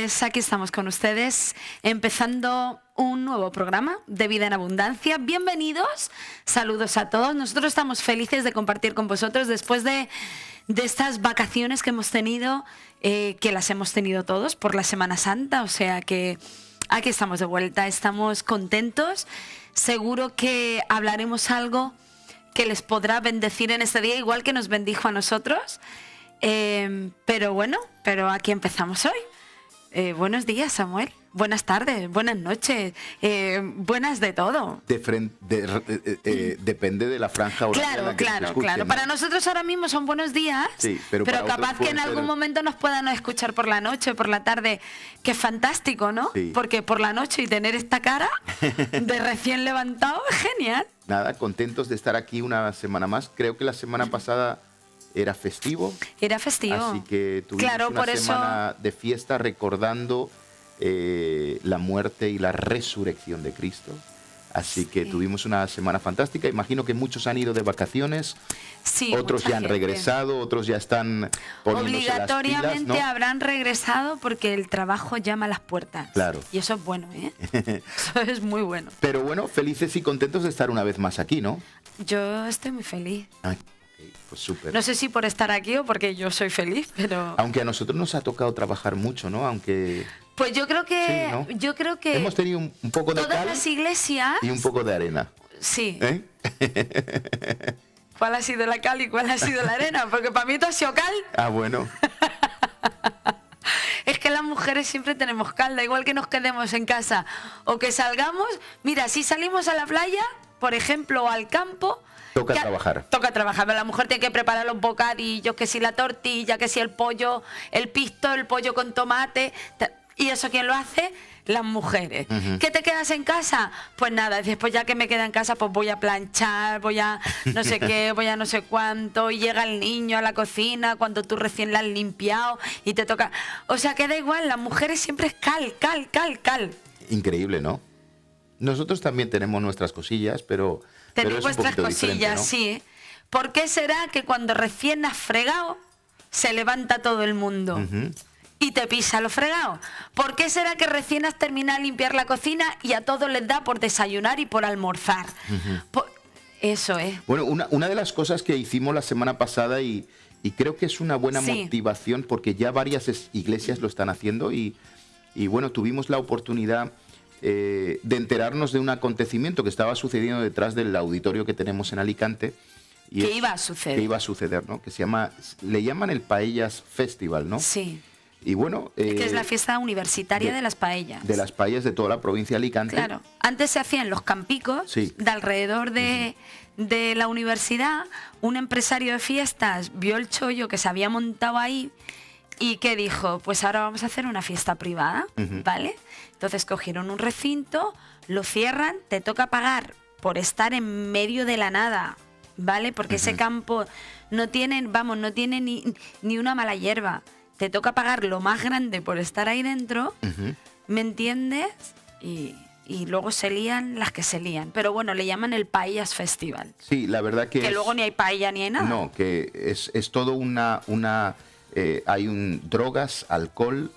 Pues aquí estamos con ustedes, empezando un nuevo programa de Vida en Abundancia. Bienvenidos, saludos a todos. Nosotros estamos felices de compartir con vosotros después de estas vacaciones que hemos tenido, que las hemos tenido todos por la Semana Santa. O sea que aquí estamos de vuelta, estamos contentos. Seguro que hablaremos algo que les podrá bendecir en este día, igual que nos bendijo a nosotros. Pero aquí empezamos hoy. Buenos días, Samuel. Buenas tardes, buenas noches, buenas de todo. Depende de la franja horaria. Claro. ¿No? Para nosotros ahora mismo son buenos días, sí, pero capaz que en algún momento nos puedan escuchar por la noche, por la tarde, que es fantástico, ¿no? Sí. Porque por la noche y tener esta cara de recién levantado es genial. Nada, contentos de estar aquí una semana más. Creo que la semana pasada era festivo. Era festivo. Así que tuvimos una semana de fiesta recordando la muerte y la resurrección de Cristo. Así que tuvimos una semana fantástica. Imagino que muchos han ido de vacaciones, sí, otros ya han regresado, otros ya están poniéndose obligatoriamente las pilas, ¿no? Habrán regresado porque el trabajo llama a las puertas. Claro. Y eso es bueno, ¿eh? Eso es muy bueno. Pero bueno, felices y contentos de estar una vez más aquí, ¿no? Yo estoy muy feliz. Ay, pues súper. No sé si por estar aquí o porque yo soy feliz, pero... Aunque a nosotros nos ha tocado trabajar mucho, ¿no? Aunque... Pues yo creo que... Sí, ¿no? Yo creo que... Hemos tenido un poco de todas cal las iglesias... y un poco de arena. Sí. ¿Eh? ¿Cuál ha sido la cal y cuál ha sido la arena? Porque para mí todo ha sido cal. Ah, bueno. Es que las mujeres siempre tenemos cal, da igual que nos quedemos en casa o que salgamos. Mira, si salimos a la playa, por ejemplo, o al campo... Toca trabajar. Toca trabajar, pero la mujer tiene que preparar los bocadillos, que si la tortilla, que si el pollo, el pisto, el pollo con tomate. ¿Y eso quién lo hace? Las mujeres. Uh-huh. ¿Qué te quedas en casa? Pues nada, después ya que me queda en casa, pues voy a planchar, voy a no sé qué, voy a no sé cuánto, y llega el niño a la cocina cuando tú recién la has limpiado y te toca... O sea, que da igual, las mujeres siempre es cal. Increíble, ¿no? Nosotros también tenemos nuestras cosillas, pero tenéis es vuestras un poquito cosillas, ¿no? sí. ¿Por qué será que cuando recién has fregado se levanta todo el mundo? Uh-huh. Y te pisa lo fregado. ¿Por qué será que recién has terminado de limpiar la cocina y a todos les da por desayunar y por almorzar? Uh-huh. Eso es. Bueno, una de las cosas que hicimos la semana pasada y creo que es una buena motivación porque ya varias iglesias lo están haciendo y bueno, tuvimos la oportunidad de enterarnos de un acontecimiento que estaba sucediendo detrás del auditorio que tenemos en Alicante. ¿Qué iba a suceder? Que iba a suceder, ¿no? Que le llaman el Paellas Festival, ¿no? Sí. Y bueno... que es la fiesta universitaria de las paellas. De las paellas de toda la provincia de Alicante. Claro. Antes se hacían los campicos de alrededor de la universidad. Un empresario de fiestas vio el chollo que se había montado ahí y que dijo, pues ahora vamos a hacer una fiesta privada, ¿vale? Entonces cogieron un recinto, lo cierran, te toca pagar por estar en medio de la nada, ¿vale? Porque ese campo no tiene ni una mala hierba. Te toca pagar lo más grande por estar ahí dentro, ¿me entiendes? Y luego se lían las que se lían. Pero bueno, le llaman el Paellas Festival. Sí, la verdad que luego ni hay paella ni hay nada. No, que es todo hay drogas, alcohol,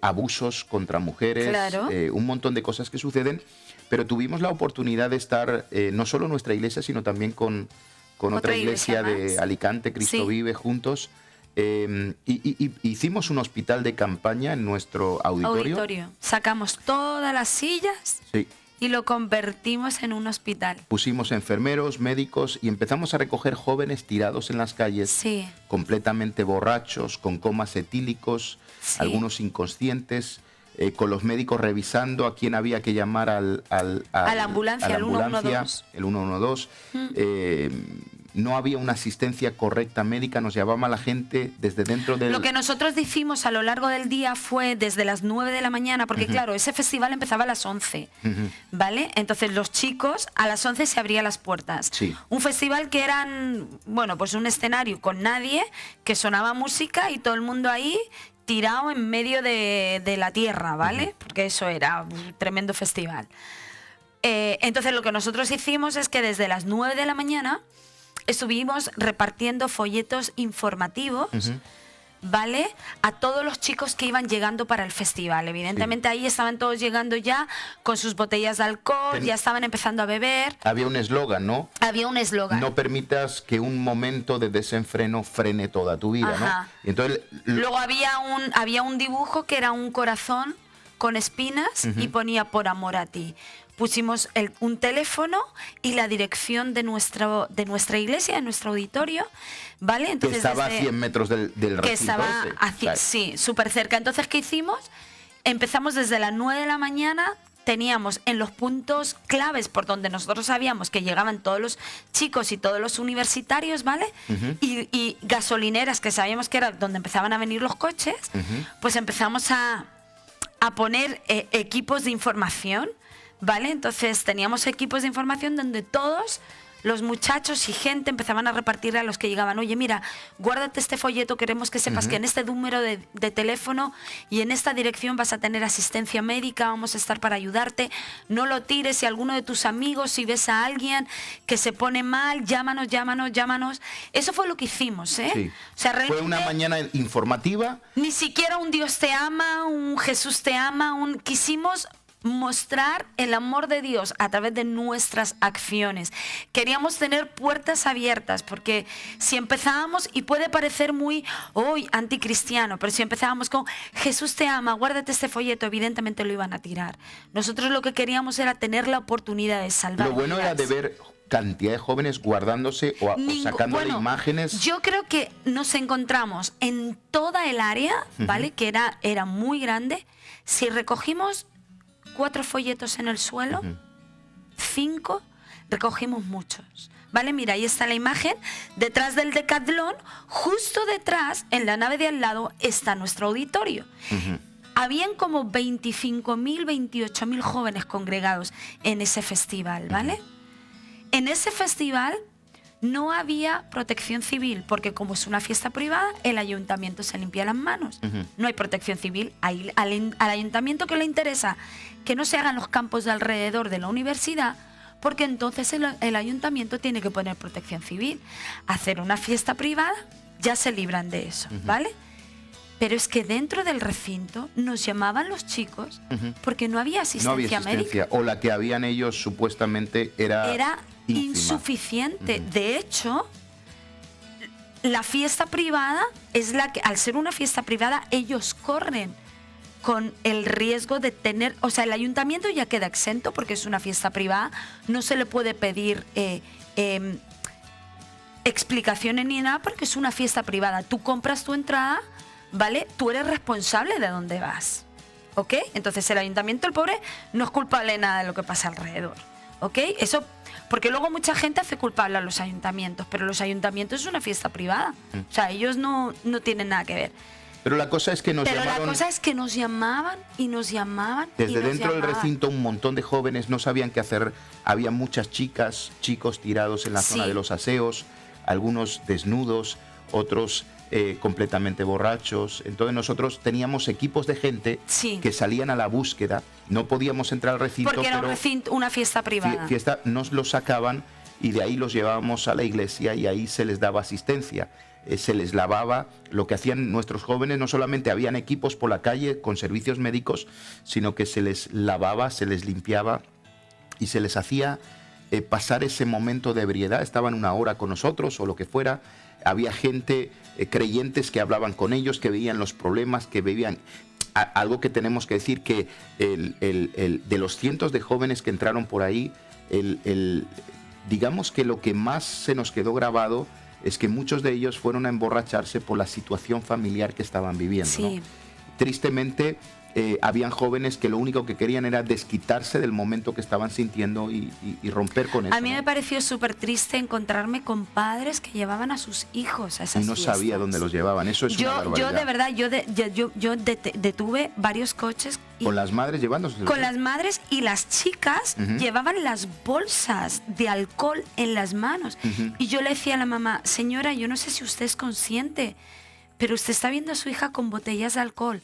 abusos contra mujeres, claro. Un montón de cosas que suceden. Pero tuvimos la oportunidad de estar, no solo en nuestra iglesia, sino también con otra iglesia de Alicante, Cristo Vive, juntos. Y hicimos un hospital de campaña en nuestro auditorio. Sacamos todas las sillas y lo convertimos en un hospital. Pusimos enfermeros, médicos y empezamos a recoger jóvenes tirados en las calles, completamente borrachos, con comas etílicos, algunos inconscientes, con los médicos revisando a quién había que llamar a la ambulancia, el 112. El 112. No había una asistencia correcta médica, nos llamaba la gente desde dentro del... Lo que nosotros hicimos a lo largo del día fue desde las 9 de la mañana, porque claro, ese festival empezaba a las 11, ¿vale? Entonces los chicos, a las 11 se abrían las puertas. Sí. Un festival que eran, bueno, pues un escenario con nadie, que sonaba música y todo el mundo ahí tirado en medio de la tierra, ¿vale? Porque eso era un tremendo festival. Entonces lo que nosotros hicimos es que desde las 9 de la mañana... estuvimos repartiendo folletos informativos ¿vale? A todos los chicos que iban llegando para el festival. Evidentemente ahí estaban todos llegando ya con sus botellas de alcohol, ya estaban empezando a beber. Había un eslogan, ¿no? Había un eslogan. No permitas que un momento de desenfreno frene toda tu vida, Ajá. ¿no? Y entonces, luego había un dibujo que era un corazón con espinas y ponía por amor a ti. Pusimos un teléfono y la dirección de nuestra iglesia, de nuestro auditorio, ¿vale? Entonces, que estaba a 100 metros del recinto. Que estaba sí, súper cerca. Entonces, ¿qué hicimos? Empezamos desde las 9 de la mañana, teníamos en los puntos claves por donde nosotros sabíamos que llegaban todos los chicos y todos los universitarios, ¿vale? Y gasolineras que sabíamos que era donde empezaban a venir los coches, pues empezamos a poner equipos de información, ¿vale? Entonces teníamos equipos de información donde todos los muchachos y gente empezaban a repartir a los que llegaban. Oye, mira, guárdate este folleto, queremos que sepas que en este número de teléfono y en esta dirección vas a tener asistencia médica, vamos a estar para ayudarte. No lo tires. Si alguno de tus amigos, si ves a alguien que se pone mal, llámanos. Eso fue lo que hicimos, ¿eh? Sí. O sea, realmente, fue una mañana informativa. Ni siquiera un Dios te ama, un Jesús te ama, quisimos mostrar el amor de Dios a través de nuestras acciones. Queríamos tener puertas abiertas, porque si empezábamos, y puede parecer muy anticristiano, pero si empezábamos con Jesús te ama, guárdate este folleto, evidentemente lo iban a tirar. Nosotros lo que queríamos era tener la oportunidad de salvar Lo bueno vidas. era de ver cantidad de jóvenes guardándose o sacándole imágenes. Yo creo que nos encontramos en toda el área, ¿vale? Que era muy grande. Si recogimos 4 folletos en el suelo, 5, recogimos muchos. Vale, mira, ahí está la imagen. Detrás del Decatlón, justo detrás, en la nave de al lado, está nuestro auditorio. Habían como 25.000, 28.000 jóvenes congregados en ese festival, ¿vale? En ese festival no había protección civil, porque como es una fiesta privada, el ayuntamiento se limpia las manos. No hay protección civil. Al ayuntamiento que le interesa que no se hagan los campos de alrededor de la universidad, porque entonces el ayuntamiento tiene que poner protección civil. Hacer una fiesta privada, ya se libran de eso, ¿vale? Pero es que dentro del recinto nos llamaban los chicos porque no había asistencia médica. O la que habían ellos supuestamente era insuficiente. De hecho, la fiesta privada es la que, al ser una fiesta privada, ellos corren con el riesgo de tener, o sea, el ayuntamiento ya queda exento porque es una fiesta privada, no se le puede pedir explicaciones ni nada porque es una fiesta privada. Tú compras tu entrada, ¿vale? Tú eres responsable de dónde vas, ¿ok? Entonces el ayuntamiento, el pobre, no es culpable de nada de lo que pasa alrededor, ¿ok? Eso, porque luego mucha gente hace culpable a los ayuntamientos, pero los ayuntamientos es una fiesta privada, o sea, ellos no tienen nada que ver. Pero la cosa es que nos llamaban y nos llamaban. Desde dentro del recinto un montón de jóvenes no sabían qué hacer. Había muchas chicas, chicos tirados en la zona de los aseos, algunos desnudos, otros completamente borrachos. Entonces nosotros teníamos equipos de gente que salían a la búsqueda. No podíamos entrar al recinto. Porque era una fiesta privada. Nos los sacaban y de ahí los llevábamos a la iglesia y ahí se les daba asistencia. Se les lavaba. Lo que hacían nuestros jóvenes, no solamente habían equipos por la calle con servicios médicos, sino que se les lavaba, se les limpiaba y se les hacía pasar ese momento de ebriedad. Estaban una hora con nosotros o lo que fuera. Había gente, creyentes, que hablaban con ellos, que veían los problemas, que vivían. Algo que tenemos que decir, que de los cientos de jóvenes que entraron por ahí, digamos que lo que más se nos quedó grabado es que muchos de ellos fueron a emborracharse por la situación familiar que estaban viviendo, ¿no? Tristemente, habían jóvenes que lo único que querían era desquitarse del momento que estaban sintiendo y romper con eso. A mí me pareció súper triste encontrarme con padres que llevaban a sus hijos a esas fiestas. Y no sabía dónde los llevaban. Eso es una barbaridad. Yo de verdad, yo detuve varios coches. ¿Con las madres llevándose? Con las madres, y las chicas llevaban las bolsas de alcohol en las manos. Y yo le decía a la mamá: señora, yo no sé si usted es consciente, pero usted está viendo a su hija con botellas de alcohol.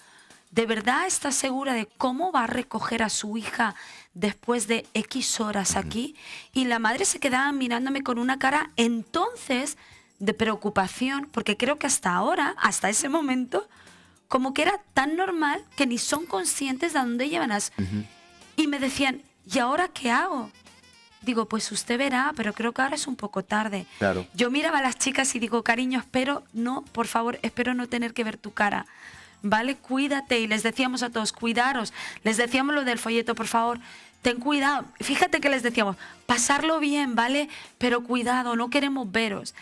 ¿De verdad está segura de cómo va a recoger a su hija después de X horas aquí? Y la madre se quedaba mirándome con una cara entonces de preocupación, porque creo que hasta ahora, hasta ese momento, como que era tan normal que ni son conscientes de a dónde llevan Y me decían, ¿y ahora qué hago? Digo, pues usted verá, pero creo que ahora es un poco tarde. Claro. Yo miraba a las chicas y digo, cariño, por favor, espero no tener que ver tu cara. ¿Vale? Cuídate. Y les decíamos a todos, cuidaros. Les decíamos lo del folleto, por favor, ten cuidado. Fíjate que les decíamos, pasarlo bien, ¿vale? Pero cuidado, no queremos veros.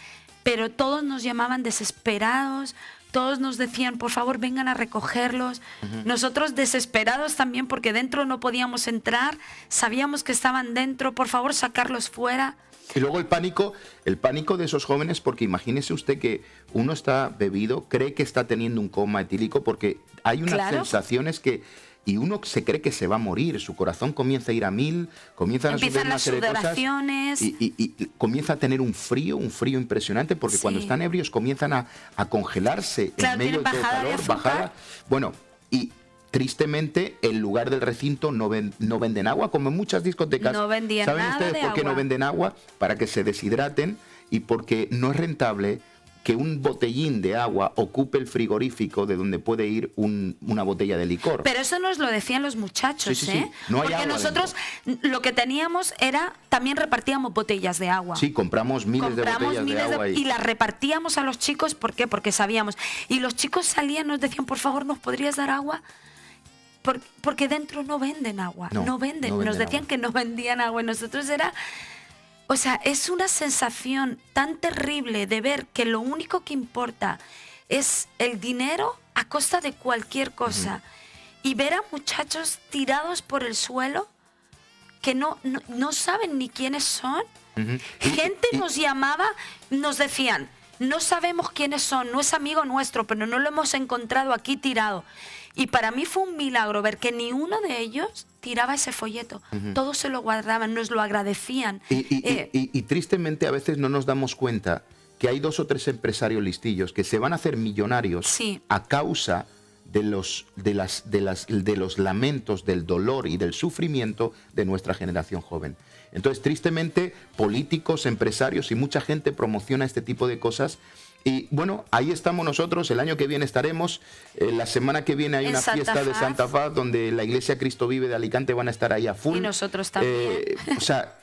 Pero todos nos llamaban desesperados, todos nos decían, por favor, vengan a recogerlos. Nosotros desesperados también porque dentro no podíamos entrar, sabíamos que estaban dentro, por favor, sacarlos fuera. Y luego el pánico de esos jóvenes, porque imagínese usted que uno está bebido, cree que está teniendo un coma etílico, porque hay unas sensaciones y uno se cree que se va a morir, su corazón comienza a ir a 1000, comienzan a subir una serie de cosas y comienza a tener un frío impresionante, porque cuando están ebrios comienzan a congelarse en medio de todo calor, bajada. Bueno, y tristemente, en lugar del recinto no venden agua, como en muchas discotecas. No vendían ¿Saben nada ustedes de por qué agua? no venden agua? Para que se deshidraten y porque no es rentable que un botellín de agua ocupe el frigorífico de donde puede ir una botella de licor. Pero eso nos lo decían los muchachos, Sí. ¿eh? No hay porque agua nosotros lo que teníamos era, también repartíamos botellas de agua. Sí, compramos miles de botellas de agua. Y las repartíamos a los chicos, ¿por qué? Porque sabíamos. Y los chicos salían, nos decían, por favor, ¿nos podrías dar agua? Porque dentro no venden agua, no venden. Nos decían agua. Que no vendían agua. Y nosotros era... O sea, es una sensación tan terrible de ver que lo único que importa es el dinero a costa de cualquier cosa. Y ver a muchachos tirados por el suelo que no saben ni quiénes son. Gente nos llamaba, nos decían, no sabemos quiénes son, no es amigo nuestro, pero no lo hemos encontrado aquí tirado. Y para mí fue un milagro ver que ni uno de ellos tiraba ese folleto. Todos se lo guardaban, nos lo agradecían. Y tristemente a veces no nos damos cuenta que hay 2 o 3 empresarios listillos que se van a hacer millonarios a causa de los lamentos, del dolor y del sufrimiento de nuestra generación joven. Entonces, tristemente, políticos, empresarios y mucha gente promociona este tipo de cosas. Y bueno, ahí estamos nosotros, el año que viene estaremos, la semana que viene hay una fiesta de Santa Faz donde la Iglesia Cristo Vive de Alicante van a estar ahí a full. Y nosotros también. O sea,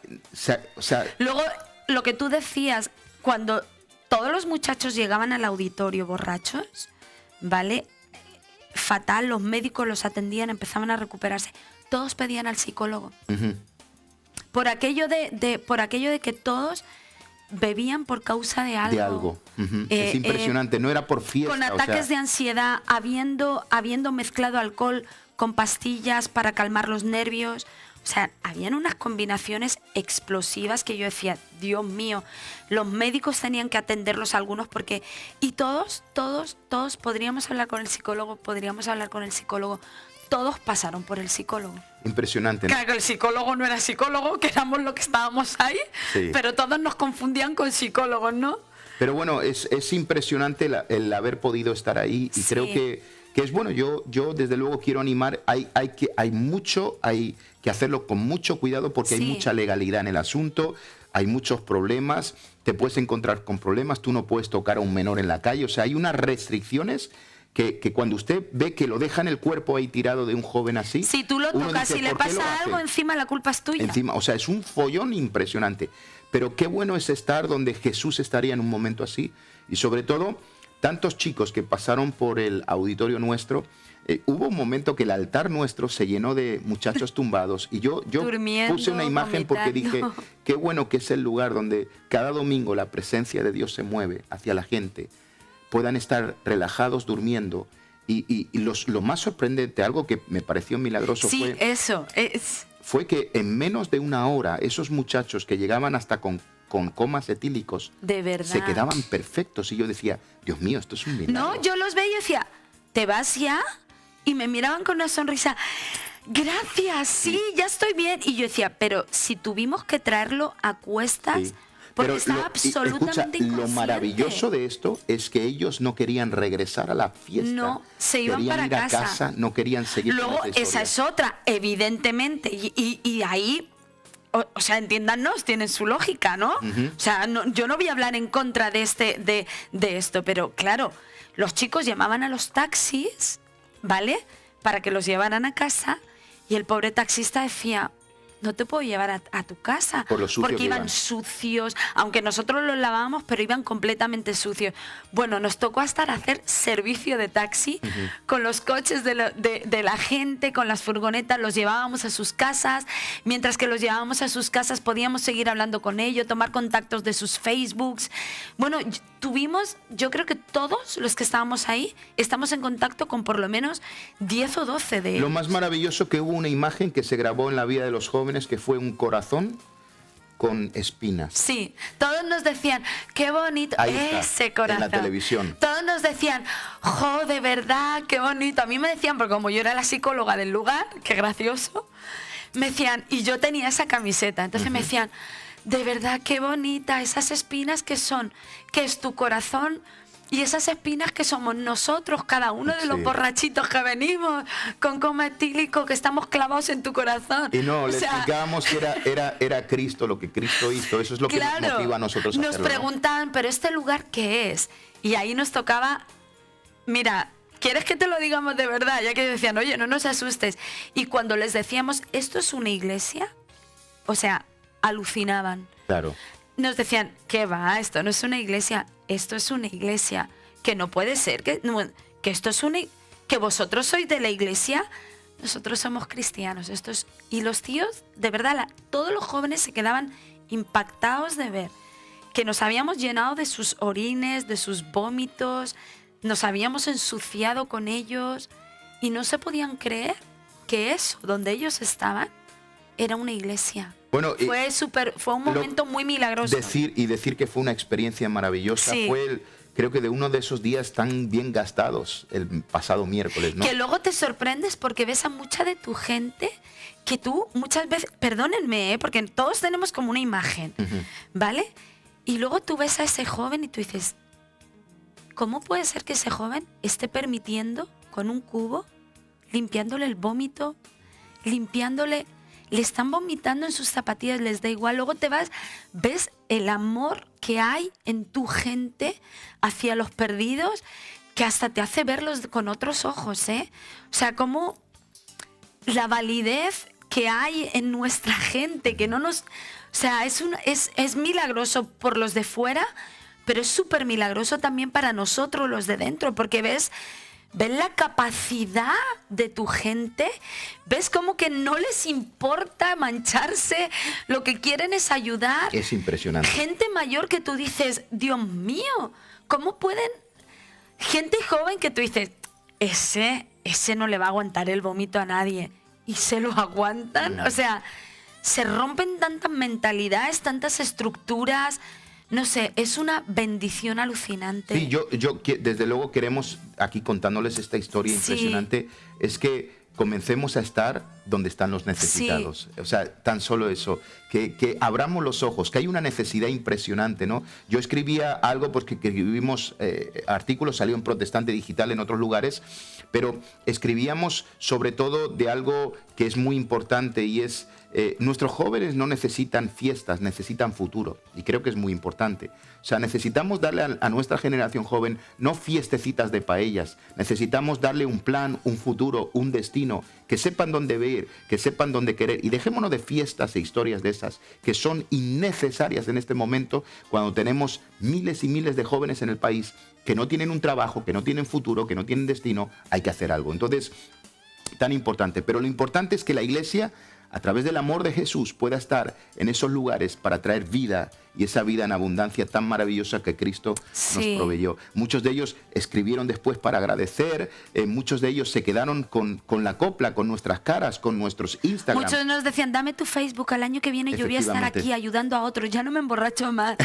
luego, lo que tú decías, cuando todos los muchachos llegaban al auditorio borrachos, ¿vale? Fatal, los médicos los atendían, empezaban a recuperarse, todos pedían al psicólogo. Por aquello de que todos bebían por causa de algo. Es impresionante, no era por fiesta. Con ataques de ansiedad, habiendo mezclado alcohol con pastillas para calmar los nervios. O sea, habían unas combinaciones explosivas que yo decía, Dios mío, los médicos tenían que atenderlos algunos porque... Y todos podríamos hablar con el psicólogo, todos pasaron por el psicólogo. Impresionante, ¿no? Claro que el psicólogo no era psicólogo, que éramos los que estábamos ahí, pero todos nos confundían con psicólogos, ¿no? Pero bueno, es impresionante el haber podido estar ahí y creo que es bueno. Yo desde luego quiero animar, hay que hacerlo con mucho cuidado porque hay mucha legalidad en el asunto, hay muchos problemas, te puedes encontrar con problemas, tú no puedes tocar a un menor en la calle, o sea, hay unas restricciones que cuando usted ve que lo dejan el cuerpo ahí tirado de un joven así... Si tú lo tocas, si le pasa algo, encima la culpa es tuya. Encima, o sea, es un follón impresionante. Pero qué bueno es estar donde Jesús estaría en un momento así. Y sobre todo, tantos chicos que pasaron por el auditorio nuestro, hubo un momento que el altar nuestro se llenó de muchachos tumbados. Y yo puse una imagen porque dije, qué bueno que es el lugar donde cada domingo la presencia de Dios se mueve hacia la gente. Puedan estar relajados durmiendo y lo más sorprendente, algo que me pareció milagroso fue que en menos de una hora esos muchachos que llegaban hasta con comas etílicos de verdad se quedaban perfectos y yo decía, Dios mío, esto es un milagro. No, yo los veía y decía, ¿te vas ya? Y me miraban con una sonrisa, gracias, sí, ya estoy bien. Y yo decía, pero si tuvimos que traerlo a cuestas... Porque estaba absolutamente inconsciente. Lo maravilloso de esto es que ellos no querían regresar a la fiesta. No, se iban querían para ir a casa, no querían seguir. Luego, esa es otra, evidentemente. Y ahí o sea, entiéndanos, tienen su lógica, ¿no? O sea, yo no voy a hablar en contra de esto, pero claro, los chicos llamaban a los taxis, ¿vale? Para que los llevaran a casa, y el pobre taxista decía, no te puedo llevar a tu casa, porque iban sucios, aunque nosotros los lavábamos, pero iban completamente sucios. Bueno, nos tocó hasta hacer servicio de taxi con los coches de la gente, con las furgonetas, los llevábamos a sus casas. Mientras que los llevábamos a sus casas podíamos seguir hablando con ellos, tomar contactos de sus Facebooks. Bueno, yo creo que todos los que estábamos ahí estamos en contacto con por lo menos 10 o 12 de ellos. Lo más maravilloso, que hubo una imagen que se grabó en la vida de los jóvenes, que fue un corazón con espinas. Sí, todos nos decían, qué bonito ese corazón. En la televisión. Todos nos decían, jo, de verdad, qué bonito. A mí me decían, porque como yo era la psicóloga del lugar, qué gracioso, me decían, y yo tenía esa camiseta, entonces me decían, de verdad, qué bonita, esas espinas que son, que es tu corazón. Y esas espinas que somos nosotros, cada uno de los borrachitos que venimos con coma etílico, que estamos clavados en tu corazón. Y no, le explicábamos que era Cristo, lo que Cristo hizo. Eso es lo que nos motiva a nosotros a hacerlo. Nos preguntaban, ¿pero este lugar qué es? Y ahí nos tocaba, mira, ¿quieres que te lo digamos de verdad? Ya que decían, oye, no nos asustes. Y cuando les decíamos, ¿esto es una iglesia? O sea, alucinaban. Claro. Nos decían, ¿qué va? Esto no es una iglesia, esto es una iglesia. Que no puede ser, que esto es que vosotros sois de la iglesia, nosotros somos cristianos. Y los tíos, de verdad, todos los jóvenes se quedaban impactados de ver que nos habíamos llenado de sus orines, de sus vómitos, nos habíamos ensuciado con ellos y no se podían creer que eso, donde ellos estaban, era una iglesia. Bueno, fue un momento muy milagroso. Decir que fue una experiencia maravillosa. Sí. Fue creo que de uno de esos días tan bien gastados el pasado miércoles, ¿no? Que luego te sorprendes porque ves a mucha de tu gente que tú muchas veces, perdónenme, porque todos tenemos como una imagen, ¿vale? Y luego tú ves a ese joven y tú dices, ¿cómo puede ser que ese joven esté permitiendo con un cubo, limpiándole el vómito, le están vomitando en sus zapatillas, les da igual? Luego te vas, ves el amor que hay en tu gente hacia los perdidos, que hasta te hace verlos con otros ojos, ¿eh? O sea, como la validez que hay en nuestra gente, que no nos... O sea, es milagroso por los de fuera, pero es súper milagroso también para nosotros los de dentro, porque ves la capacidad de tu gente, ves como que no les importa mancharse, lo que quieren es ayudar. Es impresionante. Gente mayor que tú dices, Dios mío, ¿cómo pueden? Gente joven que tú dices, ese no le va a aguantar el vómito a nadie, y se lo aguantan. O sea, se rompen tantas mentalidades, tantas estructuras. No sé, es una bendición alucinante. Sí, yo desde luego queremos, aquí contándoles esta historia impresionante, es que comencemos a estar donde están los necesitados. Sí. O sea, tan solo eso, que abramos los ojos, que hay una necesidad impresionante, ¿no? Yo escribía algo porque escribimos artículos, salió en Protestante Digital en otros lugares, pero escribíamos sobre todo de algo que es muy importante, y es nuestros jóvenes no necesitan fiestas, necesitan futuro, y creo que es muy importante. O sea, necesitamos darle a nuestra generación joven no fiestecitas de paellas, necesitamos darle un plan, un futuro, un destino, que sepan dónde ver, que sepan dónde querer, y dejémonos de fiestas e historias de esas que son innecesarias en este momento, cuando tenemos miles y miles de jóvenes en el país que no tienen un trabajo, que no tienen futuro, que no tienen destino. Hay que hacer algo. Entonces, tan importante, pero lo importante es que la iglesia, a través del amor de Jesús, pueda estar en esos lugares para traer vida, y esa vida en abundancia tan maravillosa que Cristo nos proveyó. Muchos de ellos escribieron después para agradecer, muchos de ellos se quedaron con la copla, con nuestras caras, con nuestros Instagram. Muchos nos decían, dame tu Facebook, al año que viene yo voy a estar aquí ayudando a otros, ya no me emborracho más,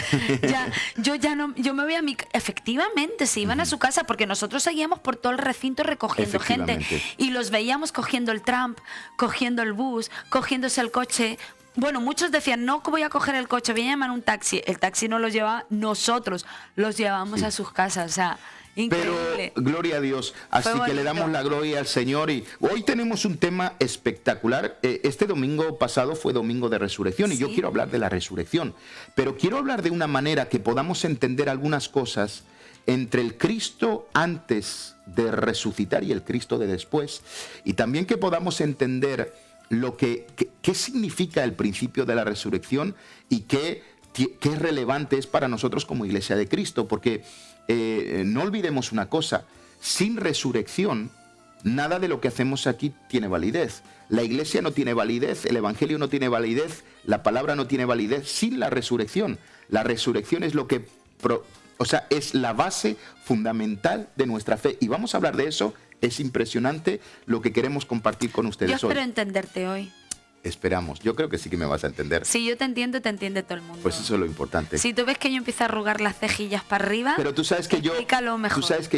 yo me voy a mi... Efectivamente, se iban a su casa, porque nosotros seguíamos por todo el recinto recogiendo gente, y los veíamos cogiendo el tram, cogiendo el bus, cogiéndose el coche. Bueno, muchos decían, no voy a coger el coche, voy a llamar un taxi. El taxi no los llevaba, nosotros los llevábamos a sus casas. O sea, Increíble. Pero gloria a Dios. Así que le damos la gloria al Señor. Y hoy tenemos un tema espectacular. Este domingo pasado fue domingo de resurrección y yo quiero hablar de la resurrección. Pero quiero hablar de una manera que podamos entender algunas cosas entre el Cristo antes de resucitar y el Cristo de después. Y también que podamos entender qué significa el principio de la resurrección y qué relevante es para nosotros como Iglesia de Cristo. Porque no olvidemos una cosa, sin resurrección, nada de lo que hacemos aquí tiene validez. La Iglesia no tiene validez, el Evangelio no tiene validez, la palabra no tiene validez sin la resurrección. La resurrección es lo que... es la base fundamental de nuestra fe. Y vamos a hablar de eso. Es impresionante lo que queremos compartir con ustedes hoy. Yo espero entenderte hoy. Esperamos. Yo creo que sí que me vas a entender. Si yo te entiendo, te entiende todo el mundo. Pues eso es lo importante. Si tú ves que yo empiezo a arrugar las cejillas para arriba, pero tú sabes que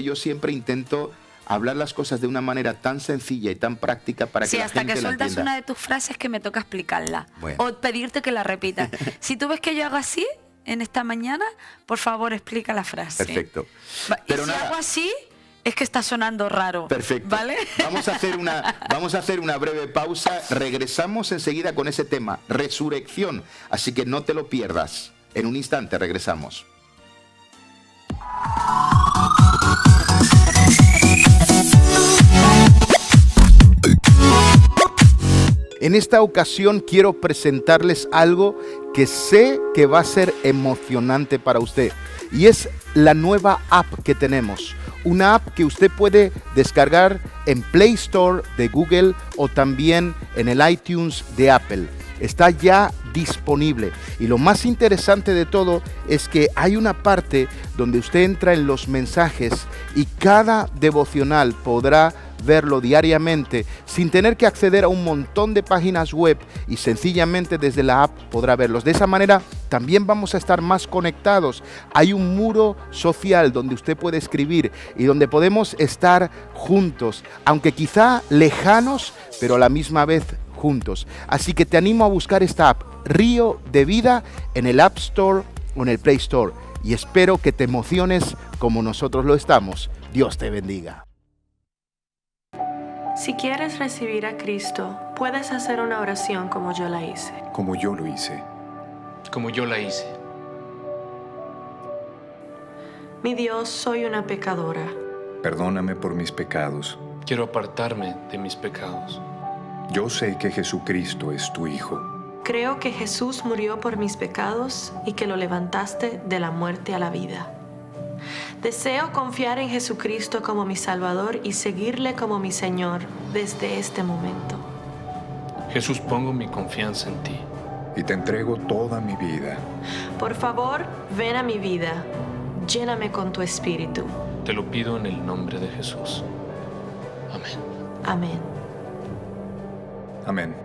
yo siempre intento hablar las cosas de una manera tan sencilla y tan práctica para que la gente la entienda. Sí, hasta que sueltas una de tus frases que me toca explicarla. Bueno. O pedirte que la repitas. Si tú ves que yo hago así en esta mañana, por favor, explica la frase. Perfecto. Pero si hago así, es que está sonando raro. Perfecto. ¿Vale? Vamos a hacer una breve pausa. Regresamos enseguida con ese tema, resurrección. Así que no te lo pierdas. En un instante regresamos. En esta ocasión quiero presentarles algo que sé que va a ser emocionante para usted. Y es la nueva app que tenemos. Una app que usted puede descargar en Play Store de Google o también en el iTunes de Apple. Está ya disponible. Y lo más interesante de todo es que hay una parte donde usted entra en los mensajes y cada devocional podrá verlo diariamente sin tener que acceder a un montón de páginas web y sencillamente desde la app podrá verlos. De esa manera también vamos a estar más conectados. Hay un muro social donde usted puede escribir y donde podemos estar juntos, aunque quizá lejanos, pero a la misma vez juntos. Así que te animo a buscar esta app, Río de Vida, en el App Store o en el Play Store. Y espero que te emociones como nosotros lo estamos. Dios te bendiga. Si quieres recibir a Cristo, puedes hacer una oración como yo la hice. Como yo lo hice. Como yo la hice. Mi Dios, soy una pecadora. Perdóname por mis pecados. Quiero apartarme de mis pecados. Yo sé que Jesucristo es tu Hijo. Creo que Jesús murió por mis pecados y que lo levantaste de la muerte a la vida. Deseo confiar en Jesucristo como mi Salvador y seguirle como mi Señor desde este momento. Jesús, pongo mi confianza en ti. Y te entrego toda mi vida. Por favor, ven a mi vida. Lléname con tu Espíritu. Te lo pido en el nombre de Jesús. Amén. Amén. Amén.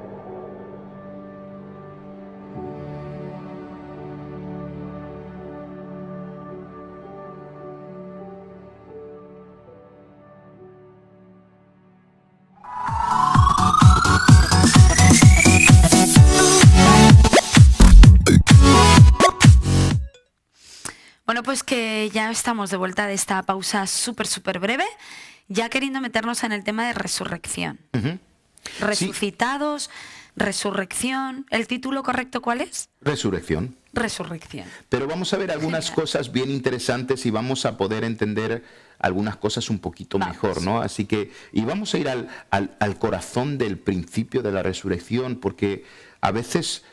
Bueno, pues que ya estamos de vuelta de esta pausa súper breve, ya queriendo meternos en el tema de resurrección. Uh-huh. Resucitados, resurrección. ¿El título correcto cuál es? Resurrección. Resurrección. Pero vamos a ver algunas cosas bien interesantes y vamos a poder entender algunas cosas un poquito mejor, ¿no? Así que, y vamos a ir al corazón del principio de la resurrección, porque a veces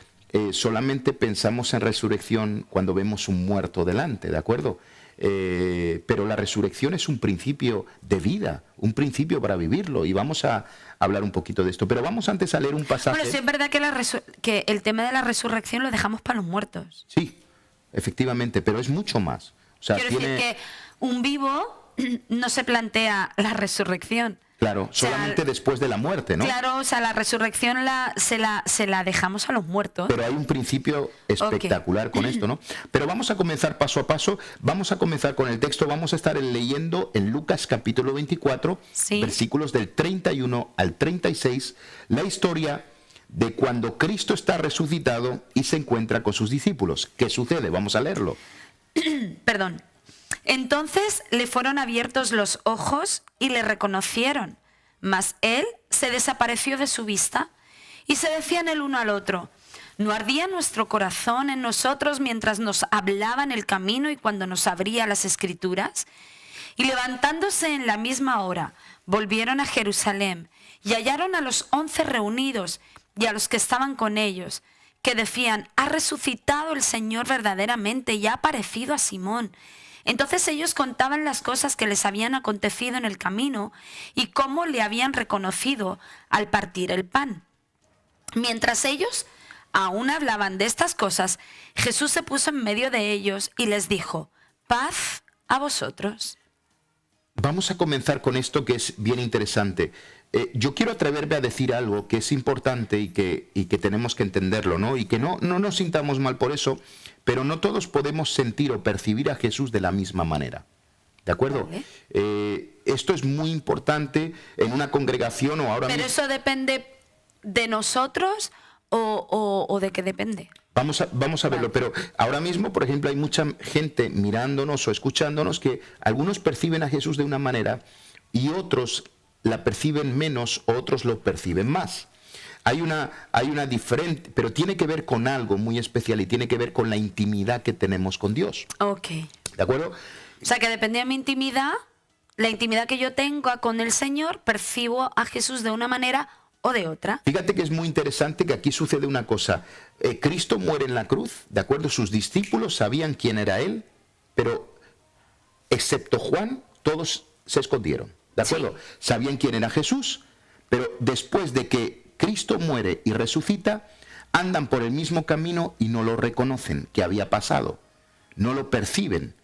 solamente pensamos en resurrección cuando vemos un muerto delante, ¿de acuerdo? Pero la resurrección es un principio de vida, un principio para vivirlo, y vamos a hablar un poquito de esto. Pero vamos antes a leer un pasaje. Bueno, sí es verdad que el tema de la resurrección lo dejamos para los muertos. Sí, efectivamente, pero es mucho más. O sea, quiero decir que un vivo no se plantea la resurrección. Claro, solamente después de la muerte, ¿no? Claro, o sea, la resurrección se la dejamos a los muertos. Pero hay un principio espectacular con esto, ¿no? Pero vamos a comenzar paso a paso. Vamos a comenzar con el texto. Vamos a estar leyendo en Lucas capítulo 24, versículos del 31 al 36, la historia de cuando Cristo está resucitado y se encuentra con sus discípulos. ¿Qué sucede? Vamos a leerlo. Perdón. Entonces le fueron abiertos los ojos y le reconocieron, mas él se desapareció de su vista y se decían el uno al otro: ¿no ardía nuestro corazón en nosotros mientras nos hablaba en el camino y cuando nos abría las Escrituras? Y levantándose en la misma hora, volvieron a Jerusalén y hallaron a los 11 reunidos y a los que estaban con ellos, que decían: ha resucitado el Señor verdaderamente y ha aparecido a Simón. Entonces ellos contaban las cosas que les habían acontecido en el camino y cómo le habían reconocido al partir el pan. Mientras ellos aún hablaban de estas cosas, Jesús se puso en medio de ellos y les dijo: paz a vosotros. Vamos a comenzar con esto que es bien interesante. Yo quiero atreverme a decir algo que es importante y que tenemos que entenderlo, ¿no? Y que no nos sintamos mal por eso, pero no todos podemos sentir o percibir a Jesús de la misma manera. ¿De acuerdo? Vale. Esto es muy importante en una congregación o ahora mismo. ¿Pero eso depende de nosotros o de qué depende? Vamos a verlo, pero ahora mismo, por ejemplo, hay mucha gente mirándonos o escuchándonos que algunos perciben a Jesús de una manera y otros la perciben menos, otros lo perciben más. Hay una diferente, pero tiene que ver con algo muy especial y tiene que ver con la intimidad que tenemos con Dios. Ok. ¿De acuerdo? O sea, que depende de mi intimidad, la intimidad que yo tengo con el Señor, percibo a Jesús de una manera o de otra. Fíjate que es muy interesante que aquí sucede una cosa. Cristo muere en la cruz, ¿de acuerdo? Sus discípulos sabían quién era Él, pero excepto Juan, todos se escondieron, ¿de acuerdo? Sí. Sabían quién era Jesús, pero después de que Cristo muere y resucita, andan por el mismo camino y no lo reconocen que había pasado, no lo perciben.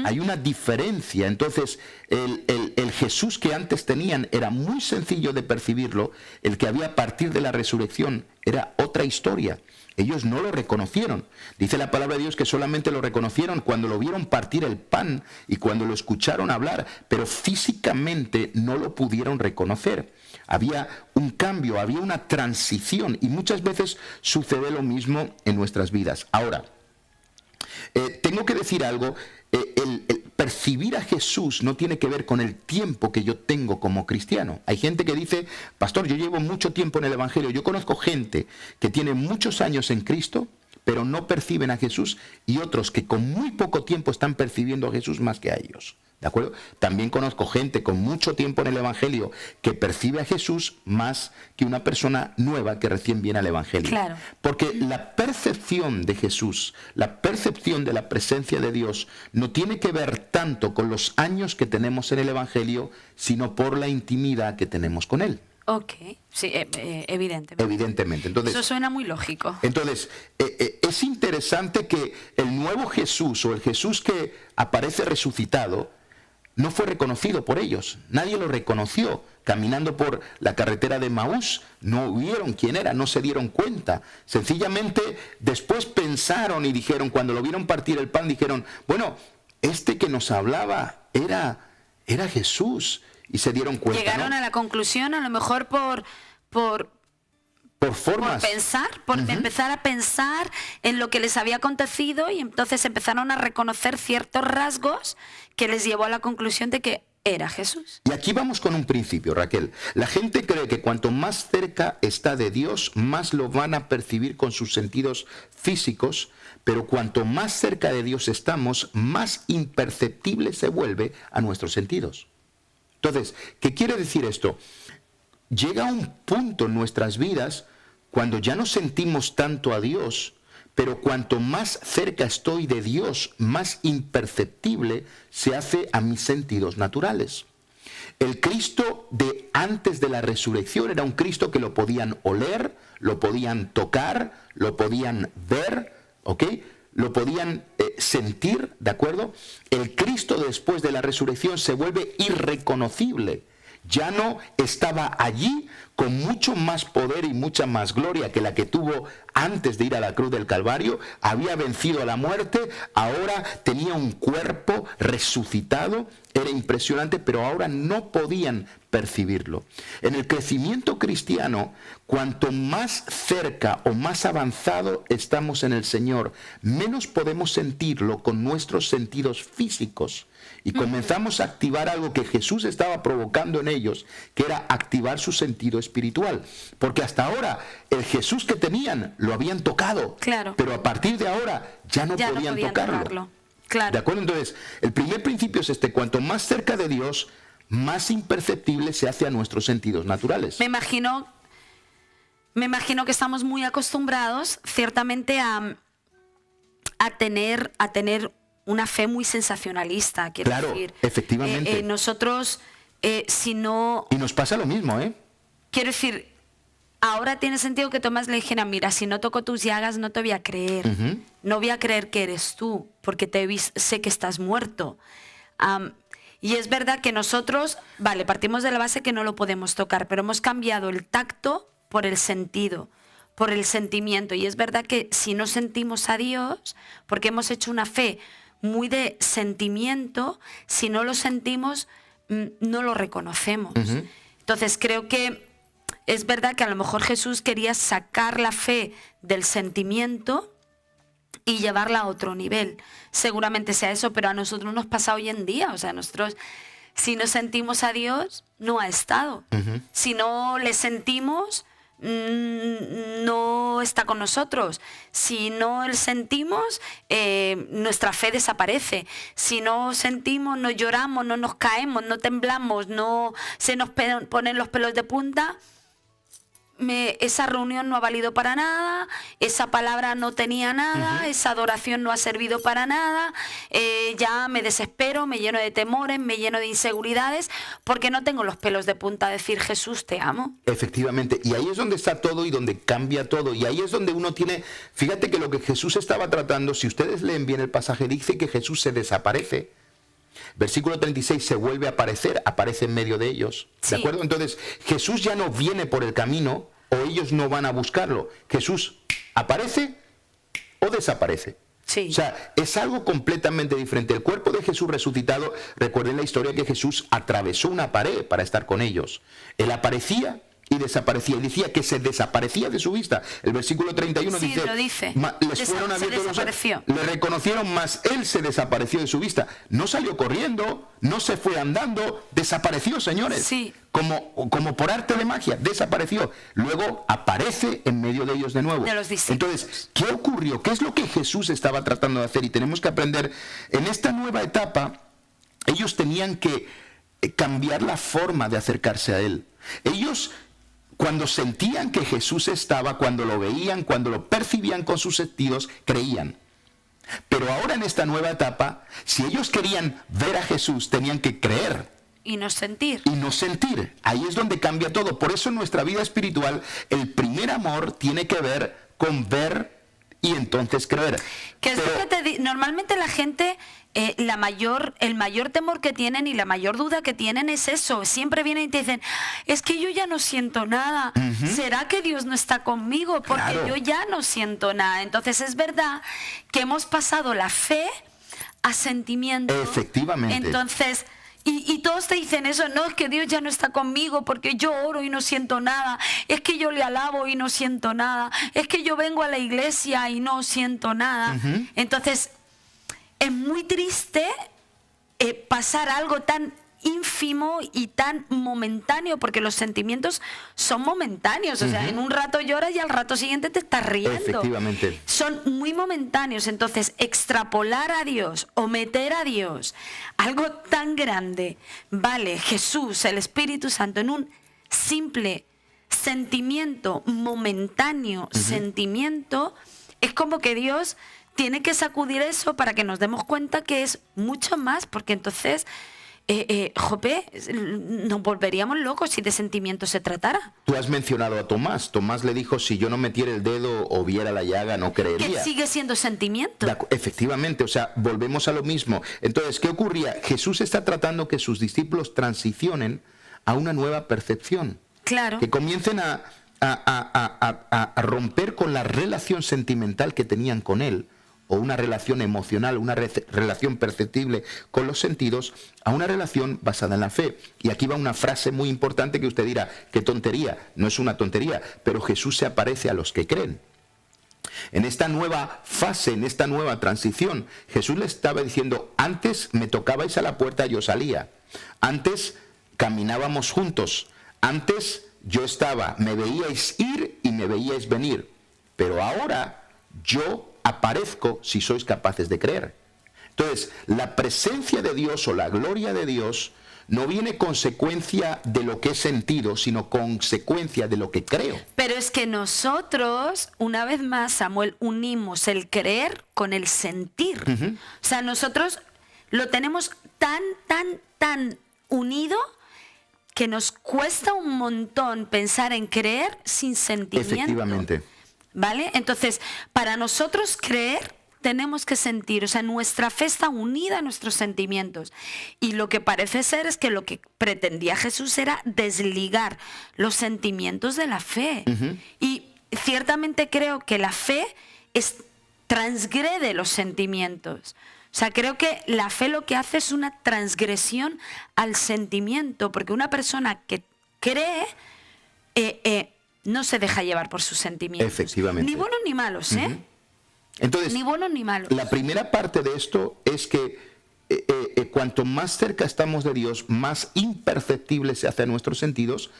Hay una diferencia. Entonces el Jesús que antes tenían era muy sencillo de percibirlo. El que había a partir de la resurrección era otra historia. Ellos no lo reconocieron. Dice la palabra de Dios que solamente lo reconocieron cuando lo vieron partir el pan y cuando lo escucharon hablar, pero físicamente no lo pudieron reconocer. Había un cambio, había una transición, y muchas veces sucede lo mismo en nuestras vidas. Ahora, tengo que decir algo. El percibir a Jesús no tiene que ver con el tiempo que yo tengo como cristiano. Hay gente que dice: pastor, yo llevo mucho tiempo en el Evangelio. Yo conozco gente que tiene muchos años en Cristo, pero no perciben a Jesús, y otros que con muy poco tiempo están percibiendo a Jesús más que a ellos. ¿De acuerdo? También conozco gente con mucho tiempo en el Evangelio que percibe a Jesús más que una persona nueva que recién viene al Evangelio. Claro. Porque la percepción de Jesús, la percepción de la presencia de Dios, no tiene que ver tanto con los años que tenemos en el Evangelio, sino por la intimidad que tenemos con Él. Ok, sí, evidentemente. Evidentemente. Entonces, eso suena muy lógico. Entonces, es interesante que el nuevo Jesús, o el Jesús que aparece resucitado, no fue reconocido por ellos. Nadie lo reconoció. Caminando por la carretera de Emaús, no vieron quién era, no se dieron cuenta. Sencillamente, después pensaron y dijeron, cuando lo vieron partir el pan, dijeron: bueno, este que nos hablaba era Jesús. Y se dieron cuenta. Llegaron, ¿no?, a la conclusión, a lo mejor por formas. Por pensar, por empezar a pensar en lo que les había acontecido, y entonces empezaron a reconocer ciertos rasgos que les llevó a la conclusión de que era Jesús. Y aquí vamos con un principio, Raquel. La gente cree que cuanto más cerca está de Dios, más lo van a percibir con sus sentidos físicos, pero cuanto más cerca de Dios estamos, más imperceptible se vuelve a nuestros sentidos. Entonces, ¿qué quiere decir esto? Llega un punto en nuestras vidas cuando ya no sentimos tanto a Dios, pero cuanto más cerca estoy de Dios, más imperceptible se hace a mis sentidos naturales. El Cristo de antes de la resurrección era un Cristo que lo podían oler, lo podían tocar, lo podían ver, ¿ok? Lo podían sentir, ¿de acuerdo? El Cristo después de la resurrección se vuelve irreconocible. Ya no estaba allí con mucho más poder y mucha más gloria que la que tuvo antes de ir a la cruz del Calvario. Había vencido a la muerte, ahora tenía un cuerpo resucitado, era impresionante, pero ahora no podían percibirlo. En el crecimiento cristiano, cuanto más cerca o más avanzado estamos en el Señor, menos podemos sentirlo con nuestros sentidos físicos. Y comenzamos a activar algo que Jesús estaba provocando en ellos, que era activar su sentido espiritual. Porque hasta ahora el Jesús que tenían lo habían tocado, claro, pero a partir de ahora ya no podían tocarlo. Claro. ¿De acuerdo? Entonces, el primer principio es este: cuanto más cerca de Dios, más imperceptible se hace a nuestros sentidos naturales. Me imagino que estamos muy acostumbrados, ciertamente, a tener una fe muy sensacionalista, quiero decir. Efectivamente. Nosotros, si no... Y nos pasa lo mismo, ¿eh? Quiero decir, ahora tiene sentido que Tomás le dijera: mira, si no toco tus llagas no te voy a creer. No voy a creer que eres tú, porque sé que estás muerto. Y es verdad que nosotros, vale, partimos de la base que no lo podemos tocar, pero hemos cambiado el tacto por el sentido, por el sentimiento. Y es verdad que si no sentimos a Dios, porque hemos hecho una fe muy de sentimiento, si no lo sentimos, no lo reconocemos. Entonces creo que es verdad que a lo mejor Jesús quería sacar la fe del sentimiento y llevarla a otro nivel. Seguramente sea eso, pero a nosotros nos pasa hoy en día. O sea, nosotros, si no sentimos a Dios, no ha estado. Si no le sentimos, no está con nosotros. Si no le sentimos, nuestra fe desaparece. Si no sentimos, no lloramos, no nos caemos, no temblamos, no se nos ponen los pelos de punta. Esa reunión no ha valido para nada, esa palabra no tenía nada, esa adoración no ha servido para nada, ya me desespero, me lleno de temores, me lleno de inseguridades, porque no tengo los pelos de punta a decir: Jesús, te amo. Efectivamente, y ahí es donde está todo y donde cambia todo, y ahí es donde uno tiene, fíjate que lo que Jesús estaba tratando, si ustedes leen bien el pasaje, dice que Jesús se desaparece. Versículo 36, se vuelve a aparecer, aparece en medio de ellos. ¿De acuerdo? Entonces, Jesús ya no viene por el camino, o ellos no van a buscarlo. Jesús aparece o desaparece. Sí. O sea, es algo completamente diferente. El cuerpo de Jesús resucitado, recuerden la historia que Jesús atravesó una pared para estar con ellos. Él aparecía y desaparecía, y decía que se desaparecía de su vista. El versículo 31 sí, dice, lo dice. Les fueron abiertos los ojos, le reconocieron, mas él se desapareció de su vista. No salió corriendo, no se fue andando, desapareció, señores. Sí. Como por arte de magia, desapareció. Luego aparece en medio de ellos de nuevo. De los discípulos. Entonces, ¿qué ocurrió? ¿Qué es lo que Jesús estaba tratando de hacer? Y tenemos que aprender, en esta nueva etapa, ellos tenían que cambiar la forma de acercarse a él. Ellos, cuando sentían que Jesús estaba, cuando lo veían, cuando lo percibían con sus sentidos, creían. Pero ahora en esta nueva etapa, si ellos querían ver a Jesús, tenían que creer. Y no sentir. Y no sentir. Ahí es donde cambia todo. Por eso en nuestra vida espiritual, el primer amor tiene que ver con ver y entonces creer. Que es lo que te digo. Normalmente la gente, el mayor temor que tienen y la mayor duda que tienen es eso. Siempre vienen y te dicen: es que yo ya no siento nada. ¿Será que Dios no está conmigo? Porque yo ya no siento nada. Entonces es verdad que hemos pasado la fe a sentimiento. Efectivamente. Entonces, y todos te dicen eso: no, es que Dios ya no está conmigo porque yo oro y no siento nada, es que yo le alabo y no siento nada, es que yo vengo a la iglesia y no siento nada. Entonces, es muy triste pasar algo tan ínfimo y tan momentáneo, porque los sentimientos son momentáneos. O sea, en un rato lloras y al rato siguiente te estás riendo. Efectivamente. Son muy momentáneos. Entonces, extrapolar a Dios o meter a Dios algo tan grande, vale, Jesús, el Espíritu Santo, en un simple sentimiento momentáneo, sentimiento, es como que Dios tiene que sacudir eso para que nos demos cuenta que es mucho más, porque entonces Jope, nos volveríamos locos si de sentimiento se tratara. Tú has mencionado a Tomás. Tomás le dijo: si yo no metiera el dedo o viera la llaga, no creería. Que sigue siendo sentimiento. Efectivamente, o sea, volvemos a lo mismo. Entonces, ¿qué ocurría? Jesús está tratando que sus discípulos transicionen a una nueva percepción. Claro. Que comiencen a romper con la relación sentimental que tenían con él. o una relación emocional, una relación perceptible con los sentidos, a una relación basada en la fe. Y aquí va una frase muy importante que usted dirá, qué tontería. No es una tontería, pero Jesús se aparece a los que creen. En esta nueva fase, en esta nueva transición, Jesús le estaba diciendo, antes me tocabais a la puerta y yo salía. Antes caminábamos juntos. Antes yo estaba, me veíais ir y me veíais venir. Pero ahora yo aparezco si sois capaces de creer. Entonces, la presencia de Dios o la gloria de Dios no viene consecuencia de lo que he sentido, sino consecuencia de lo que creo. Pero es que nosotros, una vez más, Samuel, unimos el creer con el sentir. O sea, nosotros lo tenemos tan unido que nos cuesta un montón pensar en creer sin sentimiento. Efectivamente. ¿Vale? Entonces, para nosotros creer, tenemos que sentir. O sea, nuestra fe está unida a nuestros sentimientos. Y lo que parece ser es que lo que pretendía Jesús era desligar los sentimientos de la fe. Y ciertamente creo que la fe transgrede los sentimientos. O sea, creo que la fe lo que hace es una transgresión al sentimiento, porque una persona que cree no se deja llevar por sus sentimientos. Efectivamente. Ni buenos ni malos, ¿eh? Entonces, ni buenos ni malos. La primera parte de esto es que cuanto más cerca estamos de Dios, más imperceptible se hace a nuestros sentidos.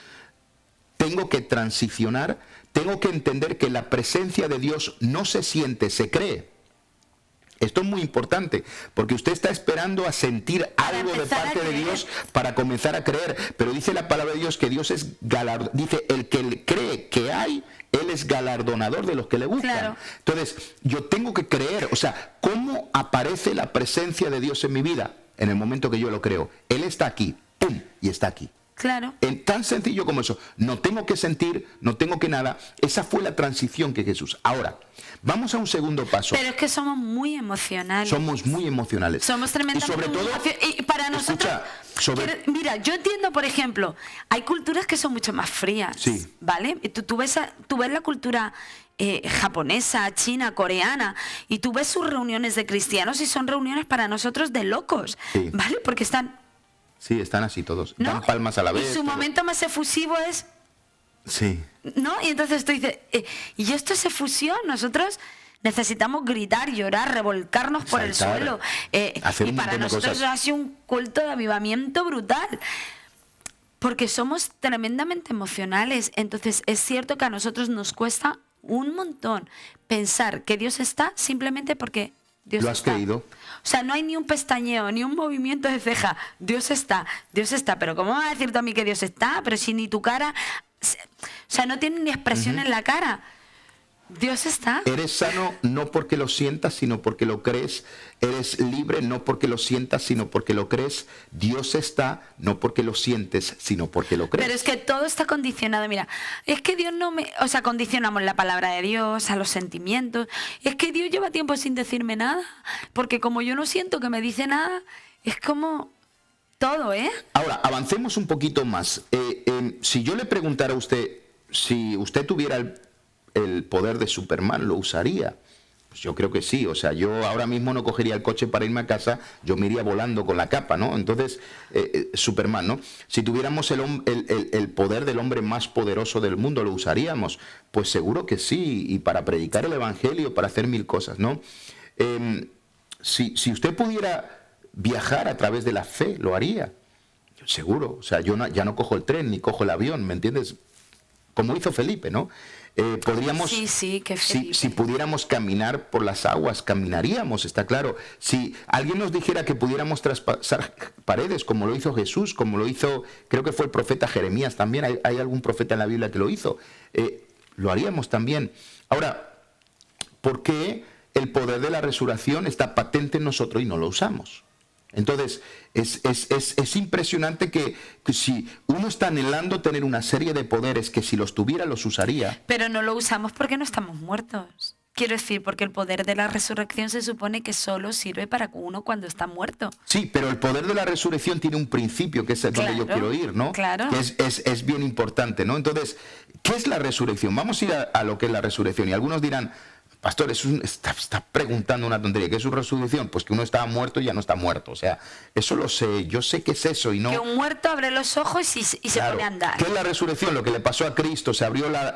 Tengo que transicionar, tengo que entender que la presencia de Dios no se siente, se cree. Esto es muy importante, porque usted está esperando a sentir algo de parte de Dios para comenzar a creer. Pero dice la palabra de Dios que Dios es galardonador. Dice, el que cree que hay, Él es galardonador de los que le buscan. Claro. Entonces, yo tengo que creer. O sea, ¿cómo aparece la presencia de Dios en mi vida? En el momento que yo lo creo. Él está aquí, ¡pum! Y está aquí. Claro. Tan sencillo como eso. No tengo que sentir, no tengo que nada. Esa fue la transición que Jesús. Ahora, vamos a un segundo paso. Pero es que somos muy emocionales. Somos muy emocionales. Somos tremendamente. Y sobre todo, y para nosotros, mira, yo entiendo, por ejemplo, hay culturas que son mucho más frías. Sí. ¿Vale? Tú ves la cultura japonesa, china, coreana, y tú ves sus reuniones de cristianos y son reuniones para nosotros de locos. Sí. ¿Vale? Porque están... Sí, están así todos. ¿No? Dan palmas a la vez. Y su momento más efusivo es... Sí. ¿No? Y entonces tú dices, y esto es efusión, nosotros necesitamos gritar, llorar, revolcarnos por el suelo. Y para nosotros ha sido un culto de avivamiento brutal. Porque somos tremendamente emocionales. Entonces es cierto que a nosotros nos cuesta un montón pensar que Dios está simplemente porque Dios ¿Lo has creído? O sea, no hay ni un pestañeo, ni un movimiento de ceja. Dios está. Pero ¿cómo vas a decir tú a mí que Dios está? Pero si ni tu cara... O sea, no tiene ni expresión en la cara. Dios está. Eres sano no porque lo sientas, sino porque lo crees. Eres libre no porque lo sientas, sino porque lo crees. Dios está no porque lo sientes, sino porque lo crees. Pero es que todo está condicionado. Mira, es que Dios no me... O sea, condicionamos la palabra de Dios a los sentimientos. Es que Dios lleva tiempo sin decirme nada. Porque como yo no siento que me dice nada, es como... todo, ¿eh? Ahora, avancemos un poquito más. Si yo le preguntara a usted, si usted tuviera el poder de Superman, ¿lo usaría? Pues yo creo que sí. O sea, yo ahora mismo no cogería el coche para irme a casa, yo me iría volando con la capa, ¿no? Entonces, Superman, ¿no? Si tuviéramos el poder del hombre más poderoso del mundo, ¿lo usaríamos? Pues seguro que sí, y para predicar el evangelio, para hacer mil cosas, ¿no? Si usted pudiera viajar a través de la fe, lo haría. Seguro. O sea, yo ya no cojo el tren ni cojo el avión, ¿me entiendes? Como hizo Felipe, ¿no? Podríamos, si pudiéramos caminar por las aguas, caminaríamos, está claro. Si alguien nos dijera que pudiéramos traspasar paredes, como lo hizo Jesús, como lo hizo, creo que fue el profeta Jeremías también, hay algún profeta en la Biblia que lo hizo, lo haríamos también. Ahora, ¿por qué el poder de la resurrección está patente en nosotros y no lo usamos? Entonces, es impresionante que si uno está anhelando tener una serie de poderes que si los tuviera los usaría. Pero no lo usamos porque no estamos muertos. Quiero decir, porque el poder de la resurrección se supone que solo sirve para uno cuando está muerto. Sí, pero el poder de la resurrección tiene un principio, que es donde yo quiero ir, ¿no? Claro. Que es bien importante, ¿no? Entonces, ¿qué es la resurrección? Vamos a ir a lo que es la resurrección. Y algunos dirán, pastor, está preguntando una tontería. ¿Qué es su resurrección? Pues que uno estaba muerto y ya no está muerto. O sea, eso lo sé, yo sé que es eso y no... Que un muerto abre los ojos y se pone a andar. ¿Qué es la resurrección? Lo que le pasó a Cristo, se abrió la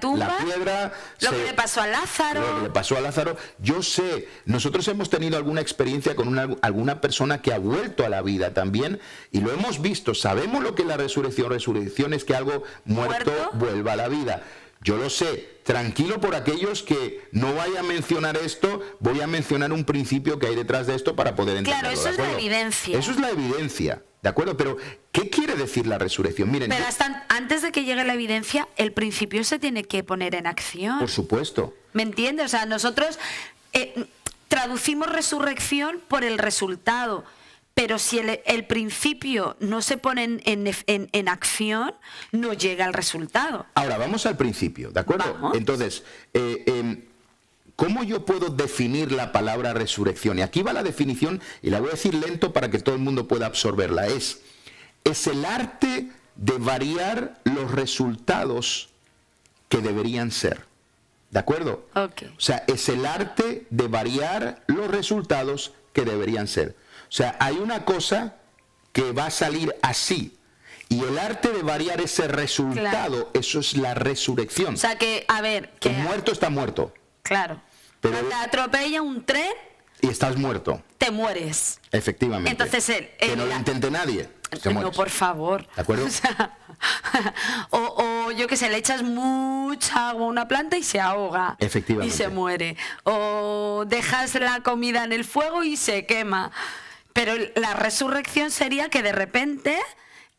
tumba, la piedra. Lo que le pasó a Lázaro. Lo que le pasó a Lázaro. Yo sé, nosotros hemos tenido alguna experiencia con alguna persona que ha vuelto a la vida también y lo hemos visto, sabemos lo que es la resurrección. Resurrección es que algo muerto vuelva a la vida. Yo lo sé, tranquilo por aquellos que no vaya a mencionar esto, voy a mencionar un principio que hay detrás de esto para poder entenderlo. Claro, eso es la evidencia. Eso es la evidencia, ¿de acuerdo? Pero, ¿qué quiere decir la resurrección? Miren, pero antes de que llegue la evidencia, el principio se tiene que poner en acción. Por supuesto. ¿Me entiendes? O sea, nosotros traducimos resurrección por el resultado. Pero si el principio no se pone en acción, no llega al resultado. Ahora, vamos al principio, ¿de acuerdo? Vamos. Entonces, ¿cómo yo puedo definir la palabra resurrección? Y aquí va la definición, y la voy a decir lento para que todo el mundo pueda absorberla. Es el arte de variar los resultados que deberían ser. ¿De acuerdo? Okay. O sea, es el arte de variar los resultados que deberían ser. O sea, hay una cosa que va a salir así. Y el arte de variar ese resultado, eso es la resurrección. O sea que, a ver... Que muerto está muerto. Claro. Pero te atropella un tren... Y estás muerto. Te mueres. Efectivamente. Entonces que no lo intente nadie. No, por favor. ¿De acuerdo? O sea, o yo qué sé, le echas mucha agua a una planta y se ahoga. Efectivamente. Y se muere. O dejas la comida en el fuego y se quema. Pero la resurrección sería que de repente...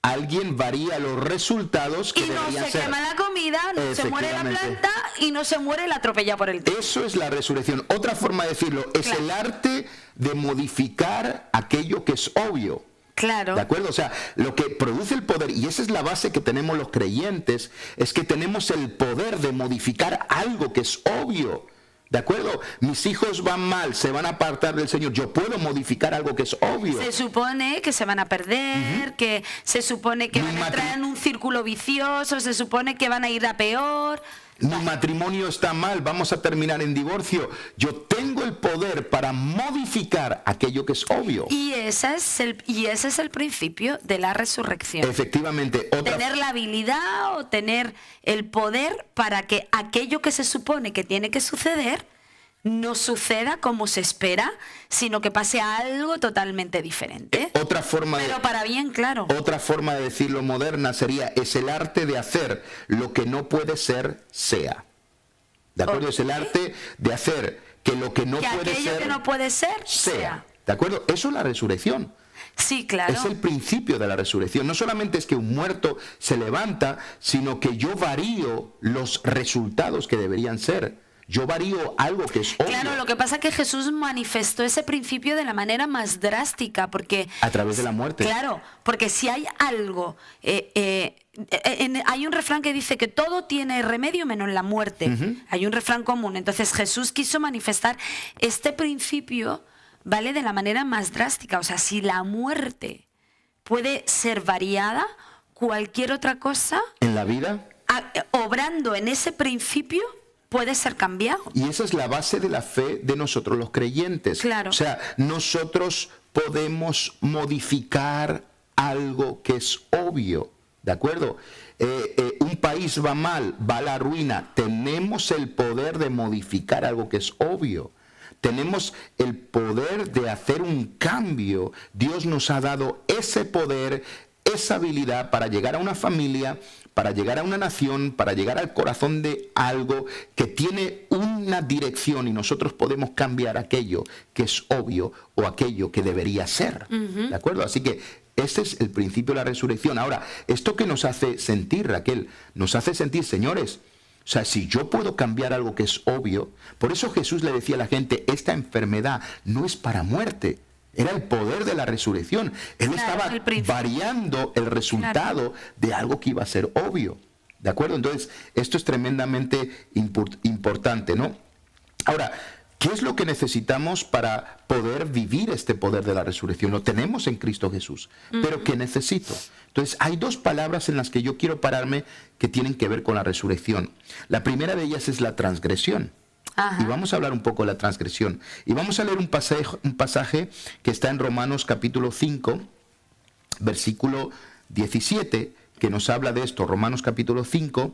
alguien varía los resultados que deberían ser. Y no se quema la comida, no se muere la planta y no se muere el atropella por el tren. Eso es la resurrección. Otra forma de decirlo es el arte de modificar aquello que es obvio. Claro. ¿De acuerdo? O sea, lo que produce el poder, y esa es la base que tenemos los creyentes, es que tenemos el poder de modificar algo que es obvio. ¿De acuerdo? Mis hijos van mal, se van a apartar del Señor. Yo puedo modificar algo que es obvio. Se supone que se van a perder, que se supone que van a entrar en un círculo vicioso, se supone que van a ir a peor. Mi matrimonio está mal, vamos a terminar en divorcio. Yo tengo el poder para modificar aquello que es obvio. Y ese es el principio de la resurrección. Efectivamente. Tener la habilidad o tener el poder para que aquello que se supone que tiene que suceder no suceda como se espera, sino que pase a algo totalmente diferente. Otra forma pero para bien, claro. Otra forma de decirlo moderna sería, es el arte de hacer lo que no puede ser, sea. ¿De acuerdo? Es el arte de hacer que lo que no puede ser, que no puede ser, sea. ¿De acuerdo? Eso es la resurrección. Sí, claro. Es el principio de la resurrección. No solamente es que un muerto se levanta, sino que yo varío los resultados que deberían ser. Yo varío algo que es obvio. Claro, lo que pasa es que Jesús manifestó ese principio de la manera más drástica, porque... a través de la muerte. Claro, porque si hay algo... hay un refrán que dice que todo tiene remedio menos la muerte. Hay un refrán común. Entonces Jesús quiso manifestar este principio, ¿vale? De la manera más drástica. O sea, si la muerte puede ser variada, cualquier otra cosa... ¿en la vida? Obrando en ese principio... puede ser cambiado. Y esa es la base de la fe de nosotros los creyentes. Claro. O sea, nosotros podemos modificar algo que es obvio. ¿De acuerdo? Un país va mal, va a la ruina. Tenemos el poder de modificar algo que es obvio. Tenemos el poder de hacer un cambio. Dios nos ha dado ese poder, esa habilidad para llegar a una familia, para llegar a una nación, para llegar al corazón de algo que tiene una dirección y nosotros podemos cambiar aquello que es obvio o aquello que debería ser. ¿De acuerdo? Así que ese es el principio de la resurrección. Ahora, ¿esto qué nos hace sentir, Raquel? Nos hace sentir, señores, o sea, si yo puedo cambiar algo que es obvio, por eso Jesús le decía a la gente, esta enfermedad no es para muerte. Era el poder de la resurrección. Él estaba variando el resultado de algo que iba a ser obvio. ¿De acuerdo? Entonces, esto es tremendamente importante, ¿no? Ahora, ¿Qué es lo que necesitamos para poder vivir este poder de la resurrección? Lo tenemos en Cristo Jesús. Pero ¿qué necesito? Entonces, hay dos palabras en las que yo quiero pararme que tienen que ver con la resurrección. La primera de ellas es la transgresión. Ajá. Y vamos a hablar un poco de la transgresión. Y vamos a leer un pasaje que está en Romanos capítulo 5, versículo 17, que nos habla de esto. Romanos capítulo 5,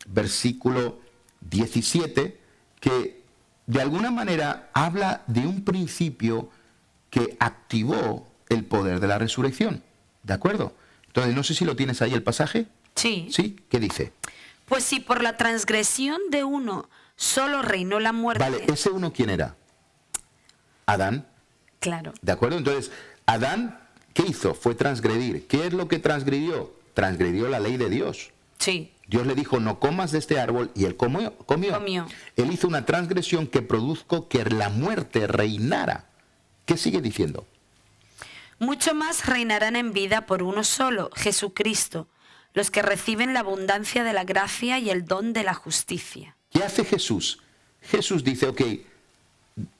versículo 17, que de alguna manera habla de un principio que activó el poder de la resurrección. ¿De acuerdo? Entonces, no sé si lo tienes ahí el pasaje. Sí. ¿Sí? ¿Qué dice? Pues si por la transgresión de uno solo reinó la muerte. Vale, ¿ese uno quién era? Adán. Claro. ¿De acuerdo? Entonces, Adán, ¿qué hizo? Fue transgredir. ¿Qué es lo que transgredió? Transgredió la ley de Dios. Sí. Dios le dijo, no comas de este árbol, y él comió. Él hizo una transgresión que produjo que la muerte reinara. ¿Qué sigue diciendo? Mucho más reinarán en vida por uno solo, Jesucristo, los que reciben la abundancia de la gracia y el don de la justicia. ¿Qué hace Jesús? Jesús dice, ok,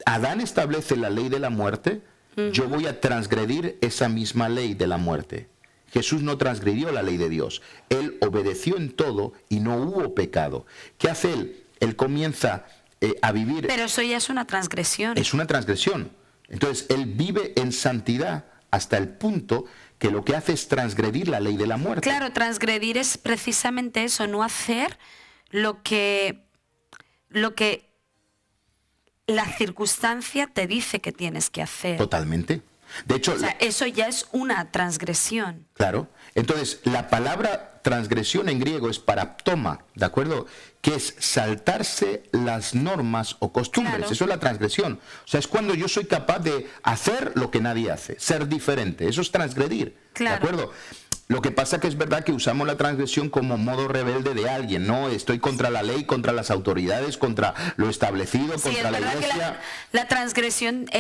Adán establece la ley de la muerte, yo voy a transgredir esa misma ley de la muerte. Jesús no transgredió la ley de Dios. Él obedeció en todo y no hubo pecado. ¿Qué hace él? Él comienza a vivir... Pero eso ya es una transgresión. Es una transgresión. Entonces, él vive en santidad hasta el punto que lo que hace es transgredir la ley de la muerte. Claro, transgredir es precisamente eso, no hacer lo que la circunstancia te dice que tienes que hacer. Totalmente. De hecho, o sea, eso ya es una transgresión. Claro. Entonces, la palabra transgresión en griego es paraptoma, ¿de acuerdo? Que es saltarse las normas o costumbres. Claro. Eso es la transgresión. O sea, es cuando yo soy capaz de hacer lo que nadie hace, ser diferente. Eso es transgredir, claro. ¿De acuerdo? Lo que pasa que es verdad que usamos la transgresión como modo rebelde de alguien, ¿no? Estoy contra la ley, contra las autoridades, contra lo establecido, sí, contra la iglesia. Que la transgresión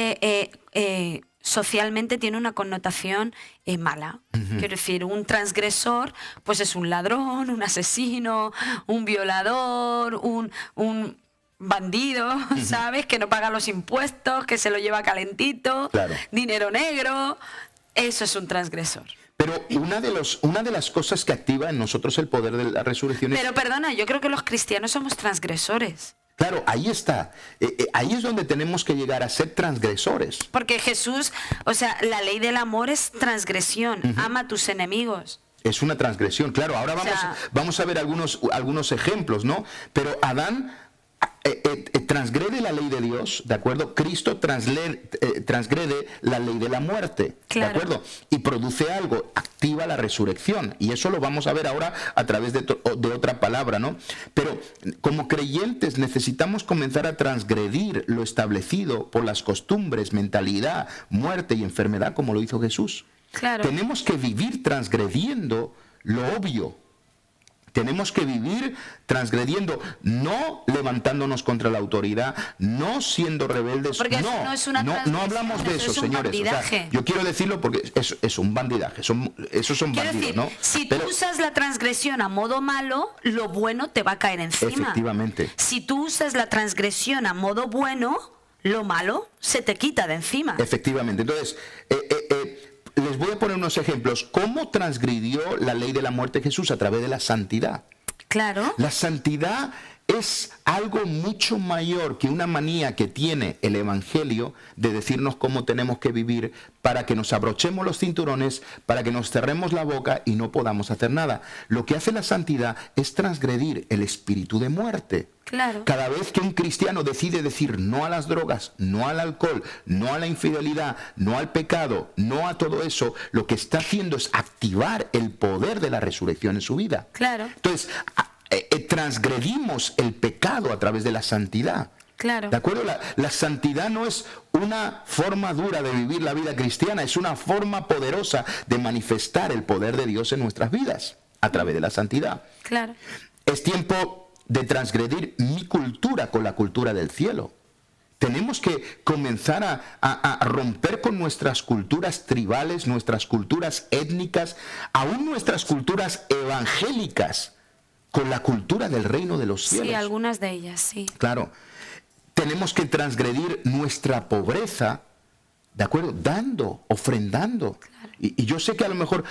socialmente tiene una connotación mala. Quiero decir, un transgresor pues es un ladrón, un asesino, un violador, un bandido, ¿sabes? Que no paga los impuestos, que se lo lleva calentito, claro. Dinero negro. Eso es un transgresor. Pero una de las cosas que activa en nosotros el poder de la resurrección es... Pero perdona, yo creo que los cristianos somos transgresores. Claro, ahí está. Ahí es donde tenemos que llegar a ser transgresores. Porque Jesús, o sea, la ley del amor es transgresión. Ama a tus enemigos. Es una transgresión, claro. Ahora vamos a ver algunos ejemplos, ¿no? Pero Adán transgrede la ley de Dios, ¿de acuerdo? Cristo transgrede la ley de la muerte, claro. ¿De acuerdo? Y produce algo, activa la resurrección. Y eso lo vamos a ver ahora a través de otra palabra, ¿no? Pero como creyentes necesitamos comenzar a transgredir lo establecido por las costumbres, mentalidad, muerte y enfermedad, como lo hizo Jesús. Claro. Tenemos que vivir transgrediendo lo obvio. Tenemos que vivir transgrediendo, no levantándonos contra la autoridad, no siendo rebeldes. Porque no hablamos de eso, señores. O sea, yo quiero decirlo porque es un bandidaje. Esos son bandidos, decir, ¿no? Si tú usas la transgresión a modo malo, lo bueno te va a caer encima. Efectivamente. Si tú usas la transgresión a modo bueno, lo malo se te quita de encima. Efectivamente. Entonces, les voy a poner unos ejemplos. ¿Cómo transgredió la ley de la muerte Jesús? A través de la santidad. Claro. La santidad es algo mucho mayor que una manía que tiene el Evangelio de decirnos cómo tenemos que vivir para que nos abrochemos los cinturones, para que nos cerremos la boca y no podamos hacer nada. Lo que hace la santidad es transgredir el espíritu de muerte. Claro. Cada vez que un cristiano decide decir no a las drogas, no al alcohol, no a la infidelidad, no al pecado, no a todo eso, lo que está haciendo es activar el poder de la resurrección en su vida. Claro. Entonces, transgredimos el pecado a través de la santidad. Claro. ¿De acuerdo? La santidad no es una forma dura de vivir la vida cristiana, es una forma poderosa de manifestar el poder de Dios en nuestras vidas a través de la santidad. Claro. Es tiempo de transgredir mi cultura con la cultura del cielo. Tenemos que comenzar a romper con nuestras culturas tribales, nuestras culturas étnicas, aún nuestras culturas evangélicas, con la cultura del reino de los cielos. Sí, algunas de ellas, sí. Claro. tenemos que transgredir nuestra pobreza, ¿de acuerdo? Dando, ofrendando. Claro. Y yo sé que a lo mejor,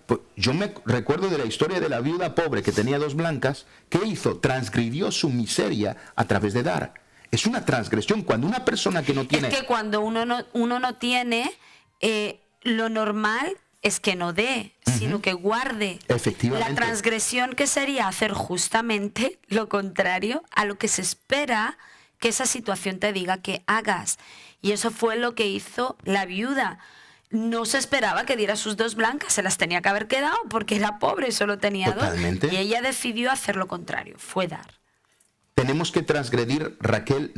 pues yo me recuerdo de la historia de la viuda pobre que tenía 2 blancas. ¿Qué hizo? Transgredió su miseria a través de dar. Es una transgresión. Cuando una persona que no tiene... Es que cuando uno no tiene, lo normal es que no dé, sino que guarde. Efectivamente. La transgresión que sería hacer justamente lo contrario a lo que se espera que esa situación te diga que hagas. Y eso fue lo que hizo la viuda. No se esperaba que diera sus 2 blancas, se las tenía que haber quedado porque era pobre y solo tenía Totalmente. 2. Y ella decidió hacer lo contrario, fue dar. Tenemos que transgredir, Raquel,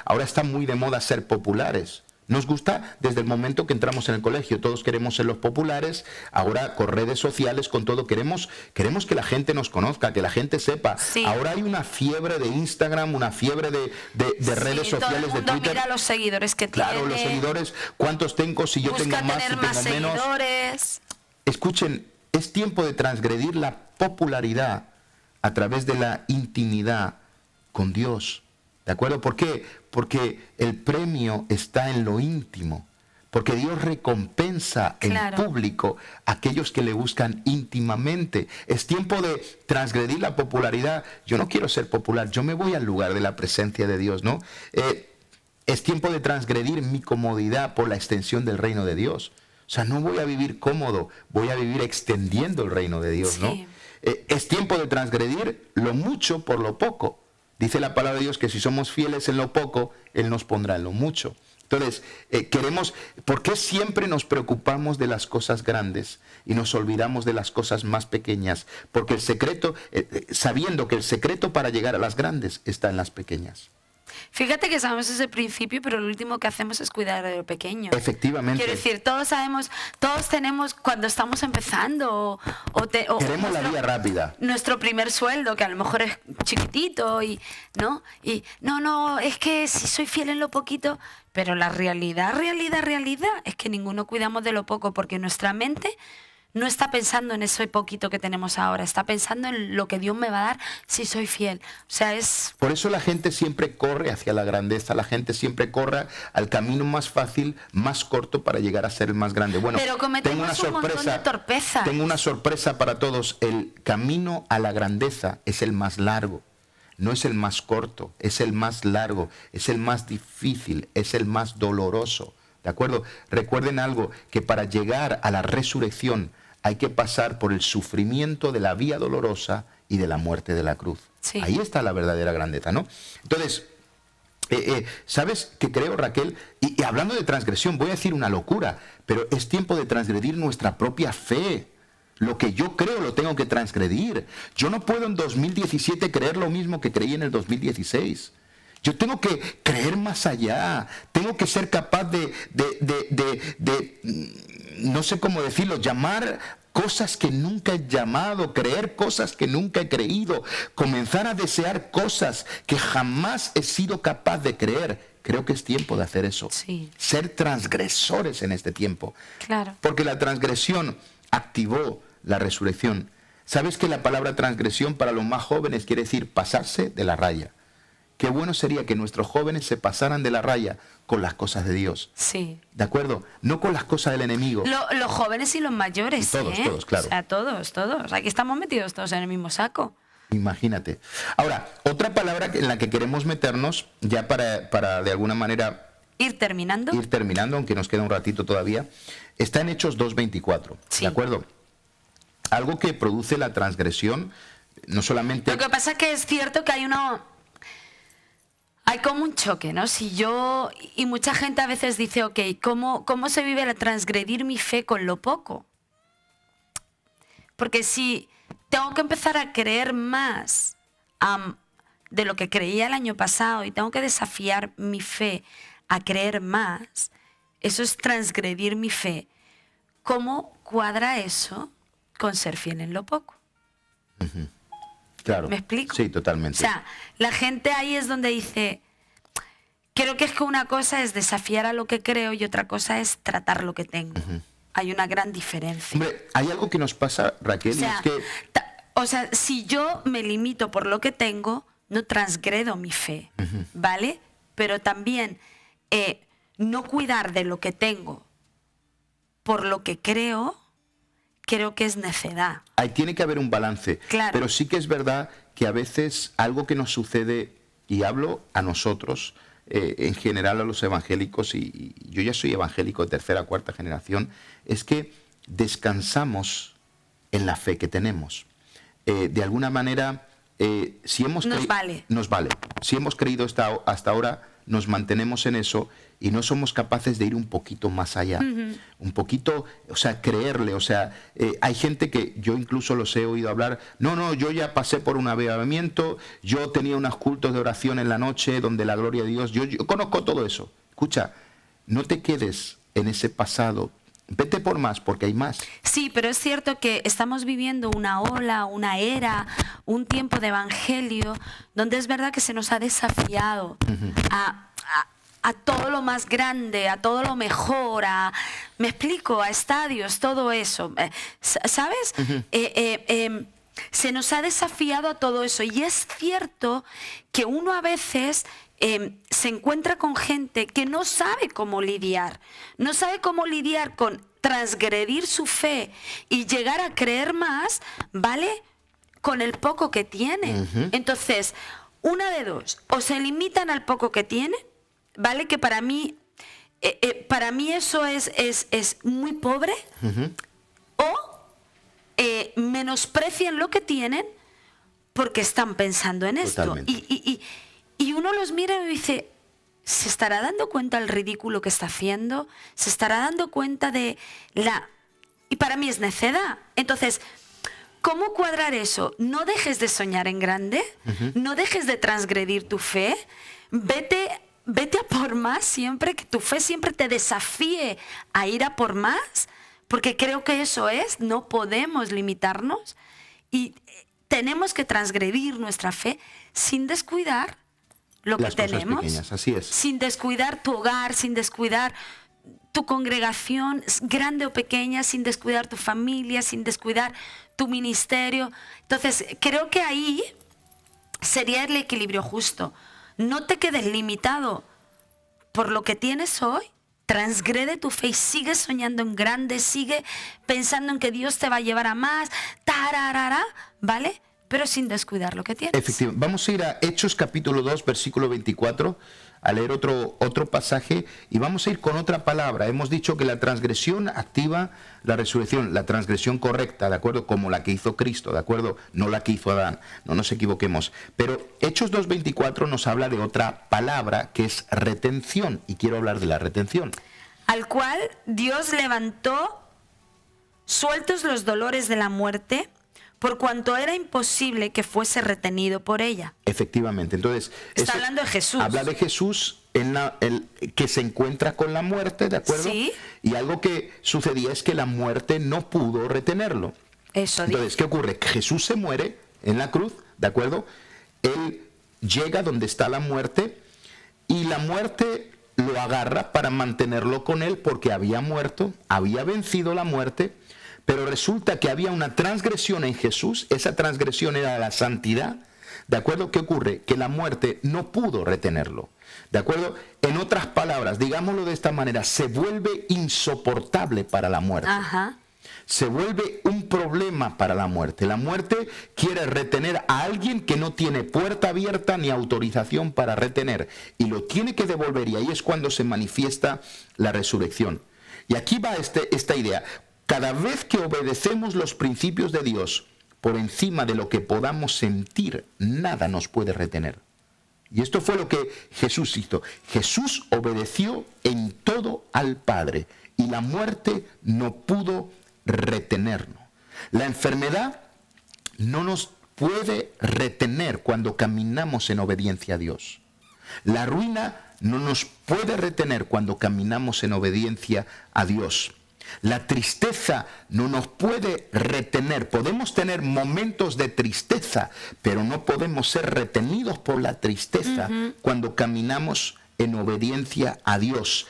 ahora está muy de moda ser populares. Nos gusta desde el momento que entramos en el colegio. Todos queremos ser los populares. Ahora con redes sociales, con todo, queremos que la gente nos conozca, que la gente sepa. Sí. Ahora hay una fiebre de Instagram, una fiebre de redes sociales, todo el mundo de Twitter. mira los seguidores que tiene. Claro, los seguidores. ¿Cuántos tengo? Si yo tengo más, si tengo menos. Seguidores. Escuchen, es tiempo de transgredir la popularidad a través de la intimidad con Dios. ¿De acuerdo? ¿Por qué? Porque el premio está en lo íntimo. Porque Dios recompensa en público a aquellos que le buscan íntimamente. Es tiempo de transgredir la popularidad. Yo no quiero ser popular, yo me voy al lugar de la presencia de Dios, ¿no? Es tiempo de transgredir mi comodidad por la extensión del reino de Dios. O sea, no voy a vivir cómodo, voy a vivir extendiendo el reino de Dios, ¿no? Sí. Es tiempo de transgredir lo mucho por lo poco. Dice la palabra de Dios que si somos fieles en lo poco, Él nos pondrá en lo mucho. Entonces, ¿por qué siempre nos preocupamos de las cosas grandes y nos olvidamos de las cosas más pequeñas? Porque el secreto, sabiendo que el secreto para llegar a las grandes está en las pequeñas. Fíjate que sabemos ese principio, pero lo último que hacemos es cuidar de lo pequeño. Efectivamente. Quiero decir, todos tenemos, cuando estamos empezando, queremos la vía rápida. Nuestro primer sueldo, que a lo mejor es chiquitito, ¿no? Y no, es que si soy fiel en lo poquito, pero la realidad es que ninguno cuidamos de lo poco, porque nuestra mente no está pensando en ese poquito que tenemos ahora, está pensando en lo que Dios me va a dar si soy fiel. O sea, es... Por eso la gente siempre corre hacia la grandeza, la gente siempre corre al camino más fácil, más corto para llegar a ser el más grande. Bueno, pero cometemos un montón de torpezas. Tengo una sorpresa para todos. El camino a la grandeza es el más largo. No es el más corto, es el más largo, es el más difícil, es el más doloroso. ¿De acuerdo? Recuerden algo, que para llegar a la resurrección hay que pasar por el sufrimiento de la vía dolorosa y de la muerte de la cruz. Sí. Ahí está la verdadera grandeza, ¿no? Entonces, ¿sabes qué creo, Raquel? Y hablando de transgresión, voy a decir una locura, pero es tiempo de transgredir nuestra propia fe. Lo que yo creo lo tengo que transgredir. Yo no puedo en 2017 creer lo mismo que creí en el 2016. Yo tengo que creer más allá. Tengo que ser capaz de no sé cómo decirlo, llamar cosas que nunca he llamado, creer cosas que nunca he creído, comenzar a desear cosas que jamás he sido capaz de creer. Creo que es tiempo de hacer eso. Sí. Ser transgresores en este tiempo. Claro. Porque la transgresión activó la resurrección. ¿Sabes que la palabra transgresión para los más jóvenes quiere decir pasarse de la raya? Qué bueno sería que nuestros jóvenes se pasaran de la raya con las cosas de Dios. Sí. ¿De acuerdo? No con las cosas del enemigo. Los jóvenes y los mayores, todos, claro. O sea, todos. Aquí estamos metidos todos en el mismo saco. Imagínate. Ahora, otra palabra en la que queremos meternos, ya para de alguna manera... Ir terminando, aunque nos queda un ratito todavía, está en Hechos 2:24. Sí. ¿De acuerdo? Algo que produce la transgresión, no solamente... Lo que pasa es que es cierto que hay como un choque, ¿no? Y mucha gente a veces dice, ok, ¿cómo se vive la transgredir mi fe con lo poco? Porque si tengo que empezar a creer más de lo que creía el año pasado y tengo que desafiar mi fe a creer más, eso es transgredir mi fe. ¿Cómo cuadra eso con ser fiel en lo poco? Uh-huh. Claro. ¿Me explico? Sí, totalmente. O sea, la gente ahí es donde dice, creo que es que una cosa es desafiar a lo que creo y otra cosa es tratar lo que tengo. Uh-huh. Hay una gran diferencia. Hombre, hay algo que nos pasa, Raquel, y es que... si yo me limito por lo que tengo, no transgredo mi fe, uh-huh. ¿vale? pero también no cuidar de lo que tengo por lo que creo que es necedad. Ahí tiene que haber un balance. Claro. Pero sí que es verdad que a veces algo que nos sucede, y hablo a nosotros, en general a los evangélicos, y yo ya soy evangélico de tercera, cuarta generación, es que descansamos en la fe que tenemos. De alguna manera, si hemos nos vale. Nos vale. Si hemos creído hasta ahora, nos mantenemos en eso y no somos capaces de ir un poquito más allá. Un poquito, o sea, creerle. O sea, hay gente que yo incluso los he oído hablar, no, yo ya pasé por un avivamiento, yo tenía unos cultos de oración en la noche donde la gloria de Dios, yo conozco todo eso. Escucha, no te quedes en ese pasado. Vete por más, porque hay más. Sí, pero es cierto que estamos viviendo una ola, una era, un tiempo de evangelio, donde es verdad que se nos ha desafiado a todo lo más grande, a todo lo mejor, me explico, a estadios, todo eso. ¿Sabes? Se nos ha desafiado a todo eso. Y es cierto que uno a veces se encuentra con gente que no sabe cómo lidiar. No sabe cómo lidiar con transgredir su fe y llegar a creer más, ¿vale? Con el poco que tienen. Entonces, una de dos, o se limitan al poco que tienen, ¿vale? Que para mí eso es muy pobre, o menosprecian lo que tienen porque están pensando en esto. Y uno los mira y dice, ¿se estará dando cuenta del ridículo que está haciendo? ¿Se estará dando cuenta de la...? Y para mí es necedad. Entonces, ¿cómo cuadrar eso? No dejes de soñar en grande, no dejes de transgredir tu fe, vete a por más siempre, que tu fe siempre te desafíe a ir a por más, porque creo que eso no podemos limitarnos y tenemos que transgredir nuestra fe sin descuidar lo que tenemos, pequeñas, así es. Sin descuidar tu hogar, sin descuidar tu congregación, grande o pequeña, sin descuidar tu familia, sin descuidar tu ministerio. Entonces, creo que ahí sería el equilibrio justo. No te quedes limitado por lo que tienes hoy, transgrede tu fe y sigue soñando en grande, sigue pensando en que Dios te va a llevar a más, ¿vale? Pero sin descuidar lo que tienes. Efectivamente. Vamos a ir a Hechos capítulo 2, versículo 24, a leer otro pasaje, y vamos a ir con otra palabra. Hemos dicho que la transgresión activa la resurrección, la transgresión correcta, ¿de acuerdo? Como la que hizo Cristo, ¿de acuerdo? No la que hizo Adán, no nos equivoquemos. Pero Hechos 2:24 nos habla de otra palabra que es retención, y quiero hablar de la retención. Al cual Dios levantó sueltos los dolores de la muerte, por cuanto era imposible que fuese retenido por ella. Efectivamente. Entonces, está hablando de Jesús. Habla de Jesús que se encuentra con la muerte, ¿de acuerdo? Sí. Y algo que sucedía es que la muerte no pudo retenerlo. Eso. Entonces, ¿qué ocurre? Jesús se muere en la cruz, ¿de acuerdo? Él llega donde está la muerte y la muerte lo agarra para mantenerlo con él porque había muerto, había vencido la muerte. Pero resulta que había una transgresión en Jesús, esa transgresión era la santidad, ¿de acuerdo? ¿Qué ocurre? Que la muerte no pudo retenerlo, ¿de acuerdo? En otras palabras, digámoslo de esta manera, se vuelve insoportable para la muerte. Se vuelve un problema para la muerte. La muerte quiere retener a alguien que no tiene puerta abierta ni autorización para retener, y lo tiene que devolver, y ahí es cuando se manifiesta la resurrección. Y aquí va esta idea. Cada vez que obedecemos los principios de Dios por encima de lo que podamos sentir, nada nos puede retener. Y esto fue lo que Jesús hizo. Jesús obedeció en todo al Padre y la muerte no pudo retenernos. La enfermedad no nos puede retener cuando caminamos en obediencia a Dios. La ruina no nos puede retener cuando caminamos en obediencia a Dios. La tristeza no nos puede retener. Podemos tener momentos de tristeza, pero no podemos ser retenidos por la tristeza cuando caminamos en obediencia a Dios.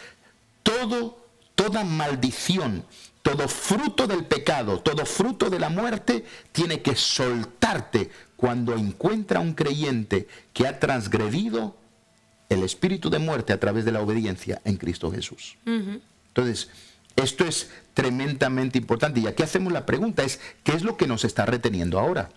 Toda maldición, todo fruto del pecado, todo fruto de la muerte, tiene que soltarte cuando encuentra un creyente que ha transgredido el espíritu de muerte a través de la obediencia en Cristo Jesús. Entonces, esto es tremendamente importante. Y aquí hacemos la pregunta, ¿qué es lo que nos está reteniendo ahora?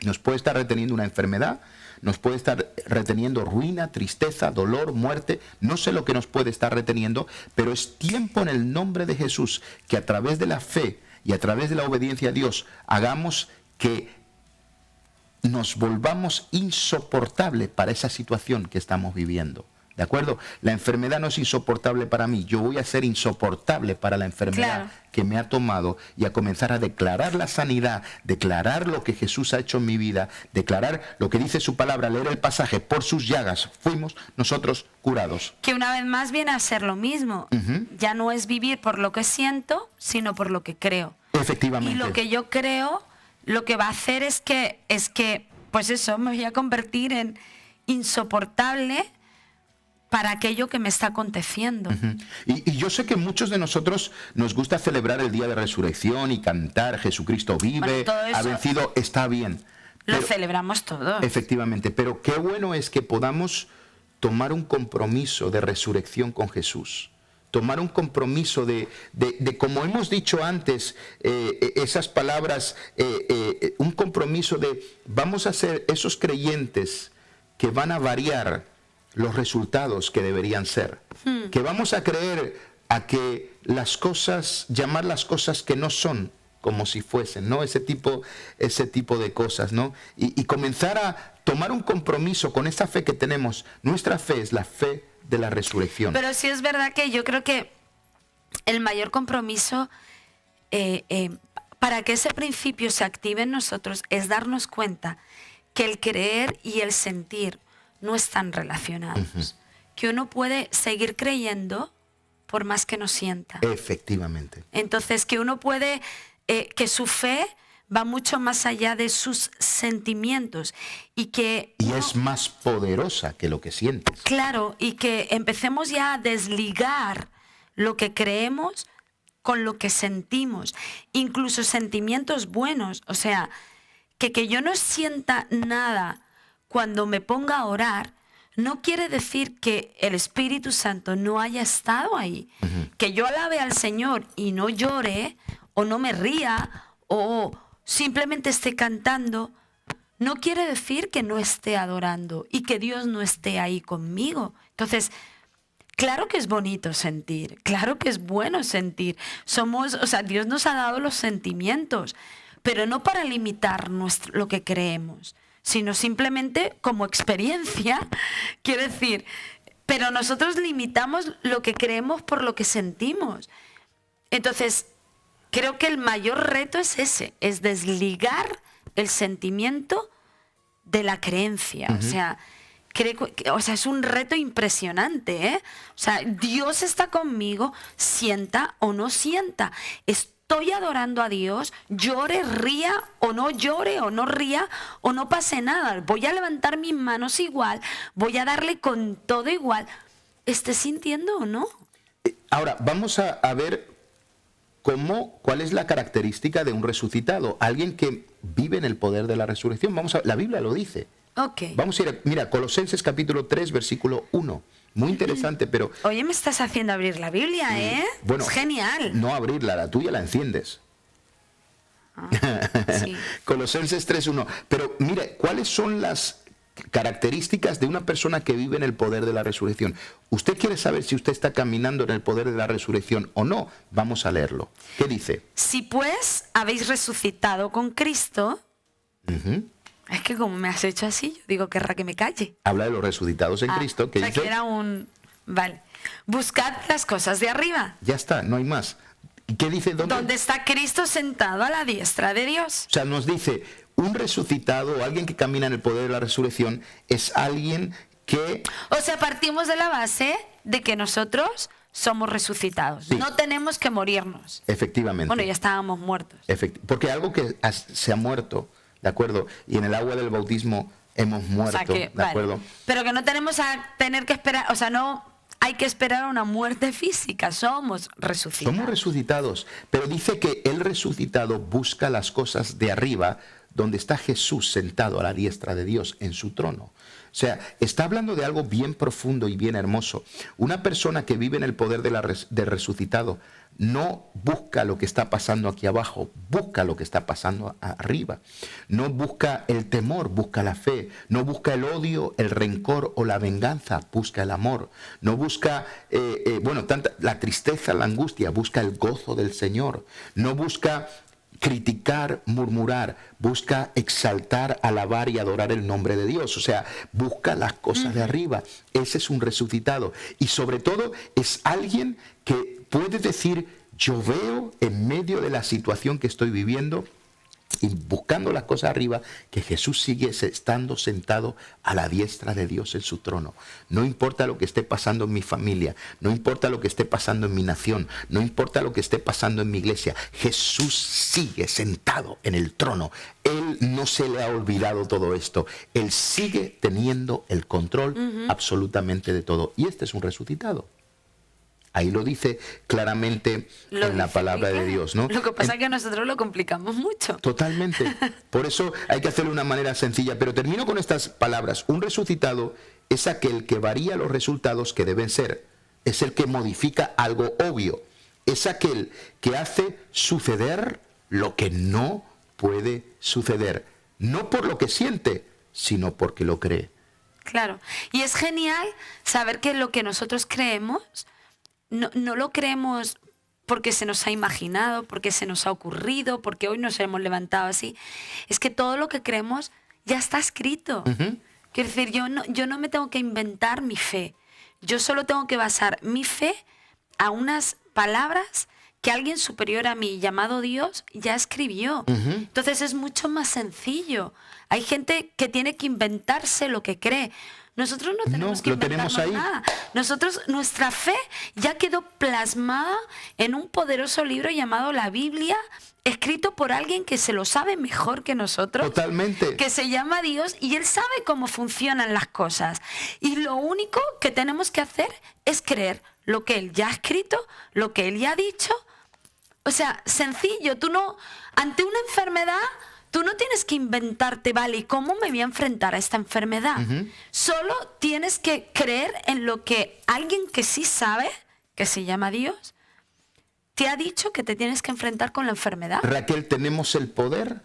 Nos puede estar reteniendo una enfermedad, nos puede estar reteniendo ruina, tristeza, dolor, muerte. No sé lo que nos puede estar reteniendo, pero es tiempo en el nombre de Jesús que a través de la fe y a través de la obediencia a Dios hagamos que nos volvamos insoportables para esa situación que estamos viviendo. ¿De acuerdo? La enfermedad no es insoportable para mí. Yo voy a ser insoportable para la enfermedad que me ha tomado y a comenzar a declarar la sanidad, declarar lo que Jesús ha hecho en mi vida, declarar lo que dice su palabra, leer el pasaje, por sus llagas fuimos nosotros curados. Que una vez más viene a ser lo mismo. Ya no es vivir por lo que siento, sino por lo que creo. Efectivamente. Y lo que yo creo, lo que va a hacer es que pues eso, me voy a convertir en insoportable para aquello que me está aconteciendo. Y yo sé que muchos de nosotros nos gusta celebrar el día de resurrección y cantar Jesucristo vive, ha vencido, está bien. Lo celebramos todos. Efectivamente, pero qué bueno es que podamos tomar un compromiso de resurrección con Jesús. Tomar un compromiso de como hemos dicho antes, esas palabras, un compromiso de vamos a ser esos creyentes que van a variar los resultados que deberían ser. Que vamos a creer a que las cosas, llamar las cosas que no son como si fuesen, ¿no? Ese tipo de cosas, ¿no? Y comenzar a tomar un compromiso con esa fe que tenemos. Nuestra fe es la fe de la resurrección. Pero sí es verdad que yo creo que el mayor compromiso para que ese principio se active en nosotros es darnos cuenta que el creer y el sentir no están relacionados. Que uno puede seguir creyendo por más que no sienta. Efectivamente. Entonces, que uno puede, que su fe va mucho más allá de sus sentimientos y es más poderosa que lo que sientes. Claro, y que empecemos ya a desligar lo que creemos con lo que sentimos, incluso sentimientos buenos. O sea, que yo no sienta nada cuando me ponga a orar, no quiere decir que el Espíritu Santo no haya estado ahí. Que yo alabe al Señor y no llore, o no me ría, o simplemente esté cantando, no quiere decir que no esté adorando y que Dios no esté ahí conmigo. Entonces, claro que es bonito sentir, claro que es bueno sentir. Dios nos ha dado los sentimientos, pero no para limitar lo que creemos, sino simplemente como experiencia, quiero decir, pero nosotros limitamos lo que creemos por lo que sentimos. Entonces, creo que el mayor reto es ese, es desligar el sentimiento de la creencia. O sea, es un reto impresionante, ¿eh? O sea, Dios está conmigo, sienta o no sienta. Estoy adorando a Dios, llore, ría o no llore o no ría o no pase nada. Voy a levantar mis manos igual, voy a darle con todo igual. ¿Esté sintiendo o no? Ahora, vamos a ver cuál es la característica de un resucitado. Alguien que vive en el poder de la resurrección. La Biblia lo dice. Okay. Vamos a ir mira, Colosenses capítulo 3, versículo 1. Muy interesante, pero... Oye, me estás haciendo abrir la Biblia, ¿eh? Bueno, es genial. No abrirla, la tuya la enciendes. Sí. Colosenses 3.1. Pero mire, ¿cuáles son las características de una persona que vive en el poder de la resurrección? ¿Usted quiere saber si usted está caminando en el poder de la resurrección o no? Vamos a leerlo. ¿Qué dice? Si pues habéis resucitado con Cristo... Es que como me has hecho así, yo digo, querrá que me calle. Habla de los resucitados en Cristo. Que dice... que era un... Vale. Buscad las cosas de arriba. Ya está, no hay más. ¿Y qué dice? ¿Dónde está Cristo sentado a la diestra de Dios? O sea, nos dice, un resucitado o alguien que camina en el poder de la resurrección es alguien que... O sea, partimos de la base de que nosotros somos resucitados. Sí. No tenemos que morirnos. Efectivamente. Bueno, ya estábamos muertos. Porque algo que se ha muerto... ¿De acuerdo? Y en el agua del bautismo hemos muerto, o sea ¿de acuerdo? Vale. Pero que no tenemos a tener que esperar, o sea, no hay que esperar a una muerte física, somos resucitados. Somos resucitados, pero dice que el resucitado busca las cosas de arriba, donde está Jesús sentado a la diestra de Dios en su trono. O sea, está hablando de algo bien profundo y bien hermoso. Una persona que vive en el poder de resucitado no busca lo que está pasando aquí abajo, busca lo que está pasando arriba. No busca el temor, busca la fe. No busca el odio, el rencor o la venganza, busca el amor. No busca, la tristeza, la angustia, busca el gozo del Señor. No busca criticar, murmurar, busca exaltar, alabar y adorar el nombre de Dios. O sea, busca las cosas de arriba. Ese es un resucitado. Y sobre todo es alguien que puede decir, yo veo en medio de la situación que estoy viviendo y buscando las cosas arriba, que Jesús sigue estando sentado a la diestra de Dios en su trono. No importa lo que esté pasando en mi familia, no importa lo que esté pasando en mi nación, no importa lo que esté pasando en mi iglesia, Jesús sigue sentado en el trono. Él no se le ha olvidado todo esto. Él sigue teniendo el control absolutamente de todo. Y este es un resucitado. Ahí lo dice claramente en la palabra de Dios, ¿no? Lo que pasa es que nosotros lo complicamos mucho. Totalmente. Por eso hay que hacerlo de una manera sencilla. Pero termino con estas palabras. Un resucitado es aquel que varía los resultados que deben ser. Es el que modifica algo obvio. Es aquel que hace suceder lo que no puede suceder. No por lo que siente, sino porque lo cree. Claro. Y es genial saber que lo que nosotros creemos... No lo creemos porque se nos ha imaginado, porque se nos ha ocurrido, porque hoy nos hemos levantado así. Es que todo lo que creemos ya está escrito. Quiero decir, yo no me tengo que inventar mi fe. Yo solo tengo que basar mi fe a unas palabras que alguien superior a mí, llamado Dios, ya escribió. Entonces es mucho más sencillo. Hay gente que tiene que inventarse lo que cree. Nosotros no tenemos que inventarnos nada. Nosotros, nuestra fe ya quedó plasmada en un poderoso libro llamado la Biblia, escrito por alguien que se lo sabe mejor que nosotros. Totalmente. Que se llama Dios y Él sabe cómo funcionan las cosas. Y lo único que tenemos que hacer es creer lo que Él ya ha escrito, lo que Él ya ha dicho. O sea, sencillo. Tú no, ante una enfermedad... Tú no tienes que inventarte, vale, ¿y cómo me voy a enfrentar a esta enfermedad? Solo tienes que creer en lo que alguien que sí sabe, que se llama Dios, te ha dicho que te tienes que enfrentar con la enfermedad. Raquel, tenemos el poder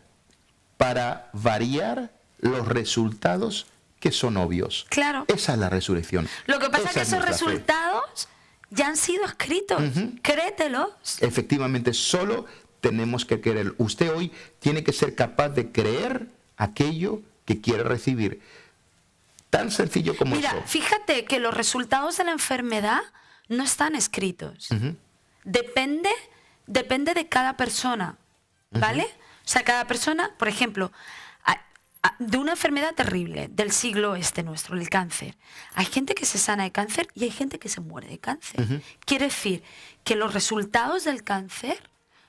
para variar los resultados que son obvios. Claro. Esa es la resurrección. Lo que pasa es que esos resultados ya han sido escritos. Créetelos. Efectivamente, solo tenemos que creer. Usted hoy tiene que ser capaz de creer aquello que quiere recibir. Tan sencillo como eso. Mira, fíjate que los resultados de la enfermedad no están escritos. Depende de cada persona, ¿vale? O sea, cada persona, por ejemplo, de una enfermedad terrible del siglo nuestro, el cáncer. Hay gente que se sana de cáncer y hay gente que se muere de cáncer. Quiere decir que los resultados del cáncer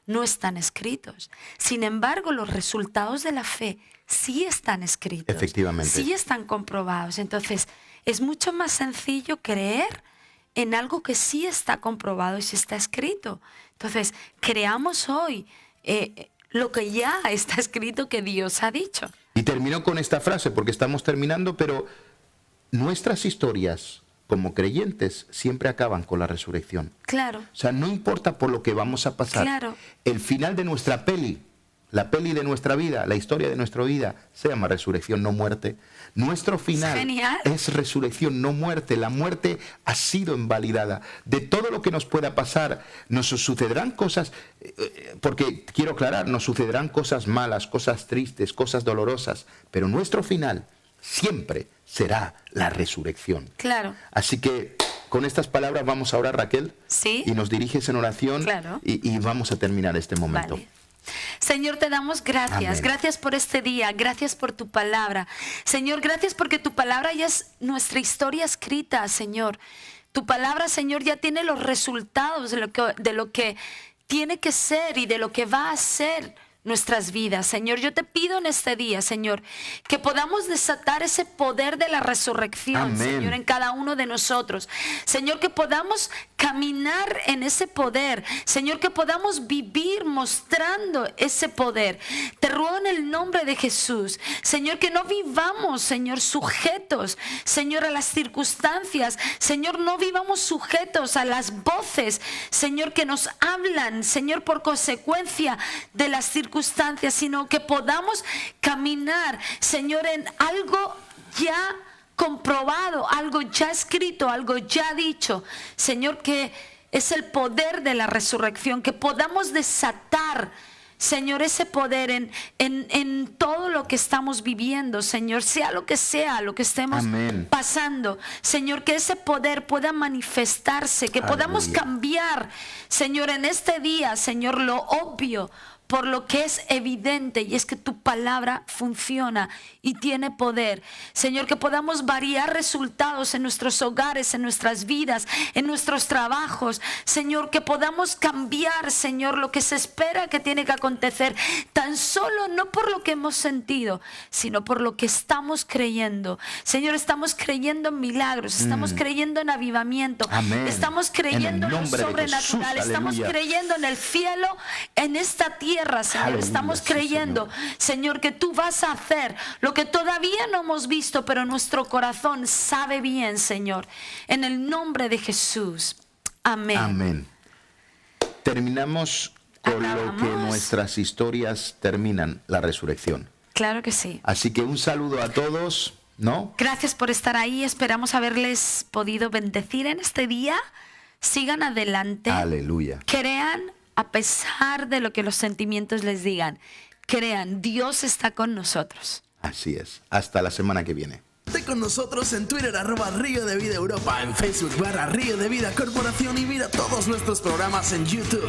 no están escritos. Sin embargo, los resultados de la fe sí están escritos. Efectivamente. Sí están comprobados. Entonces, es mucho más sencillo creer en algo que sí está comprobado y sí está escrito. Entonces, creamos hoy lo que ya está escrito que Dios ha dicho. Y termino con esta frase, porque estamos terminando, pero nuestras historias como creyentes siempre acaban con la resurrección. Claro. O sea, no importa por lo que vamos a pasar. Claro. El final de nuestra peli, la peli de nuestra vida, la historia de nuestra vida, se llama resurrección, no muerte. Nuestro final es resurrección, no muerte. La muerte ha sido invalidada. De todo lo que nos pueda pasar, nos sucederán cosas, porque quiero aclarar, nos sucederán cosas malas, cosas tristes, cosas dolorosas, pero nuestro final siempre será la resurrección. Claro. Así que con estas palabras vamos a orar, Raquel. Sí. Y nos diriges en oración. Claro. Y vamos a terminar este momento. Vale. Señor, te damos gracias. Amén. Gracias por este día. Gracias por tu palabra. Señor, gracias porque tu palabra ya es nuestra historia escrita, Señor. Tu palabra, Señor, ya tiene los resultados de lo que tiene que ser y de lo que va a ser nuestras vidas. Señor, yo te pido en este día, Señor, que podamos desatar ese poder de la resurrección, Amén. Señor, en cada uno de nosotros. Señor, que podamos caminar en ese poder. Señor, que podamos vivir mostrando ese poder. Te ruego en el nombre de Jesús, Señor, que no vivamos, Señor, sujetos, Señor, a las circunstancias. Señor, no vivamos sujetos a las voces, Señor, que nos hablan, Señor, por consecuencia de las circunstancias, sino que podamos caminar, Señor, en algo ya comprobado, algo ya escrito, algo ya dicho, Señor, que es el poder de la resurrección, que podamos desatar, Señor, ese poder en todo lo que estamos viviendo, Señor, sea lo que estemos Amén. pasando, Señor, que ese poder pueda manifestarse, que podamos cambiar, Señor, en este día, Señor, lo obvio por lo que es evidente, y es que tu palabra funciona y tiene poder. Señor, que podamos variar resultados en nuestros hogares, en nuestras vidas, en nuestros trabajos. Señor, que podamos cambiar, Señor, lo que se espera que tiene que acontecer, tan solo no por lo que hemos sentido, sino por lo que estamos creyendo. Señor, estamos creyendo en milagros, estamos creyendo en avivamiento. Amén. Estamos creyendo en lo sobrenatural, estamos creyendo en el cielo, en esta tierra, Señor. Aleluya, estamos sí, creyendo, Señor, que tú vas a hacer lo que todavía no hemos visto, pero nuestro corazón sabe bien, Señor. En el nombre de Jesús. Amén. Amén. Terminamos con lo que nuestras historias terminan, la resurrección. Claro que sí. Así que un saludo a todos, ¿no? Gracias por estar ahí. Esperamos haberles podido bendecir en este día. Sigan adelante. Aleluya. Crean a pesar de lo que los sentimientos les digan. Crean, Dios está con nosotros. Así es. Hasta la semana que viene. Esté con nosotros en Twitter @Río de Vida Europa, en Facebook /Río de Vida Corporación y mira todos nuestros programas en YouTube.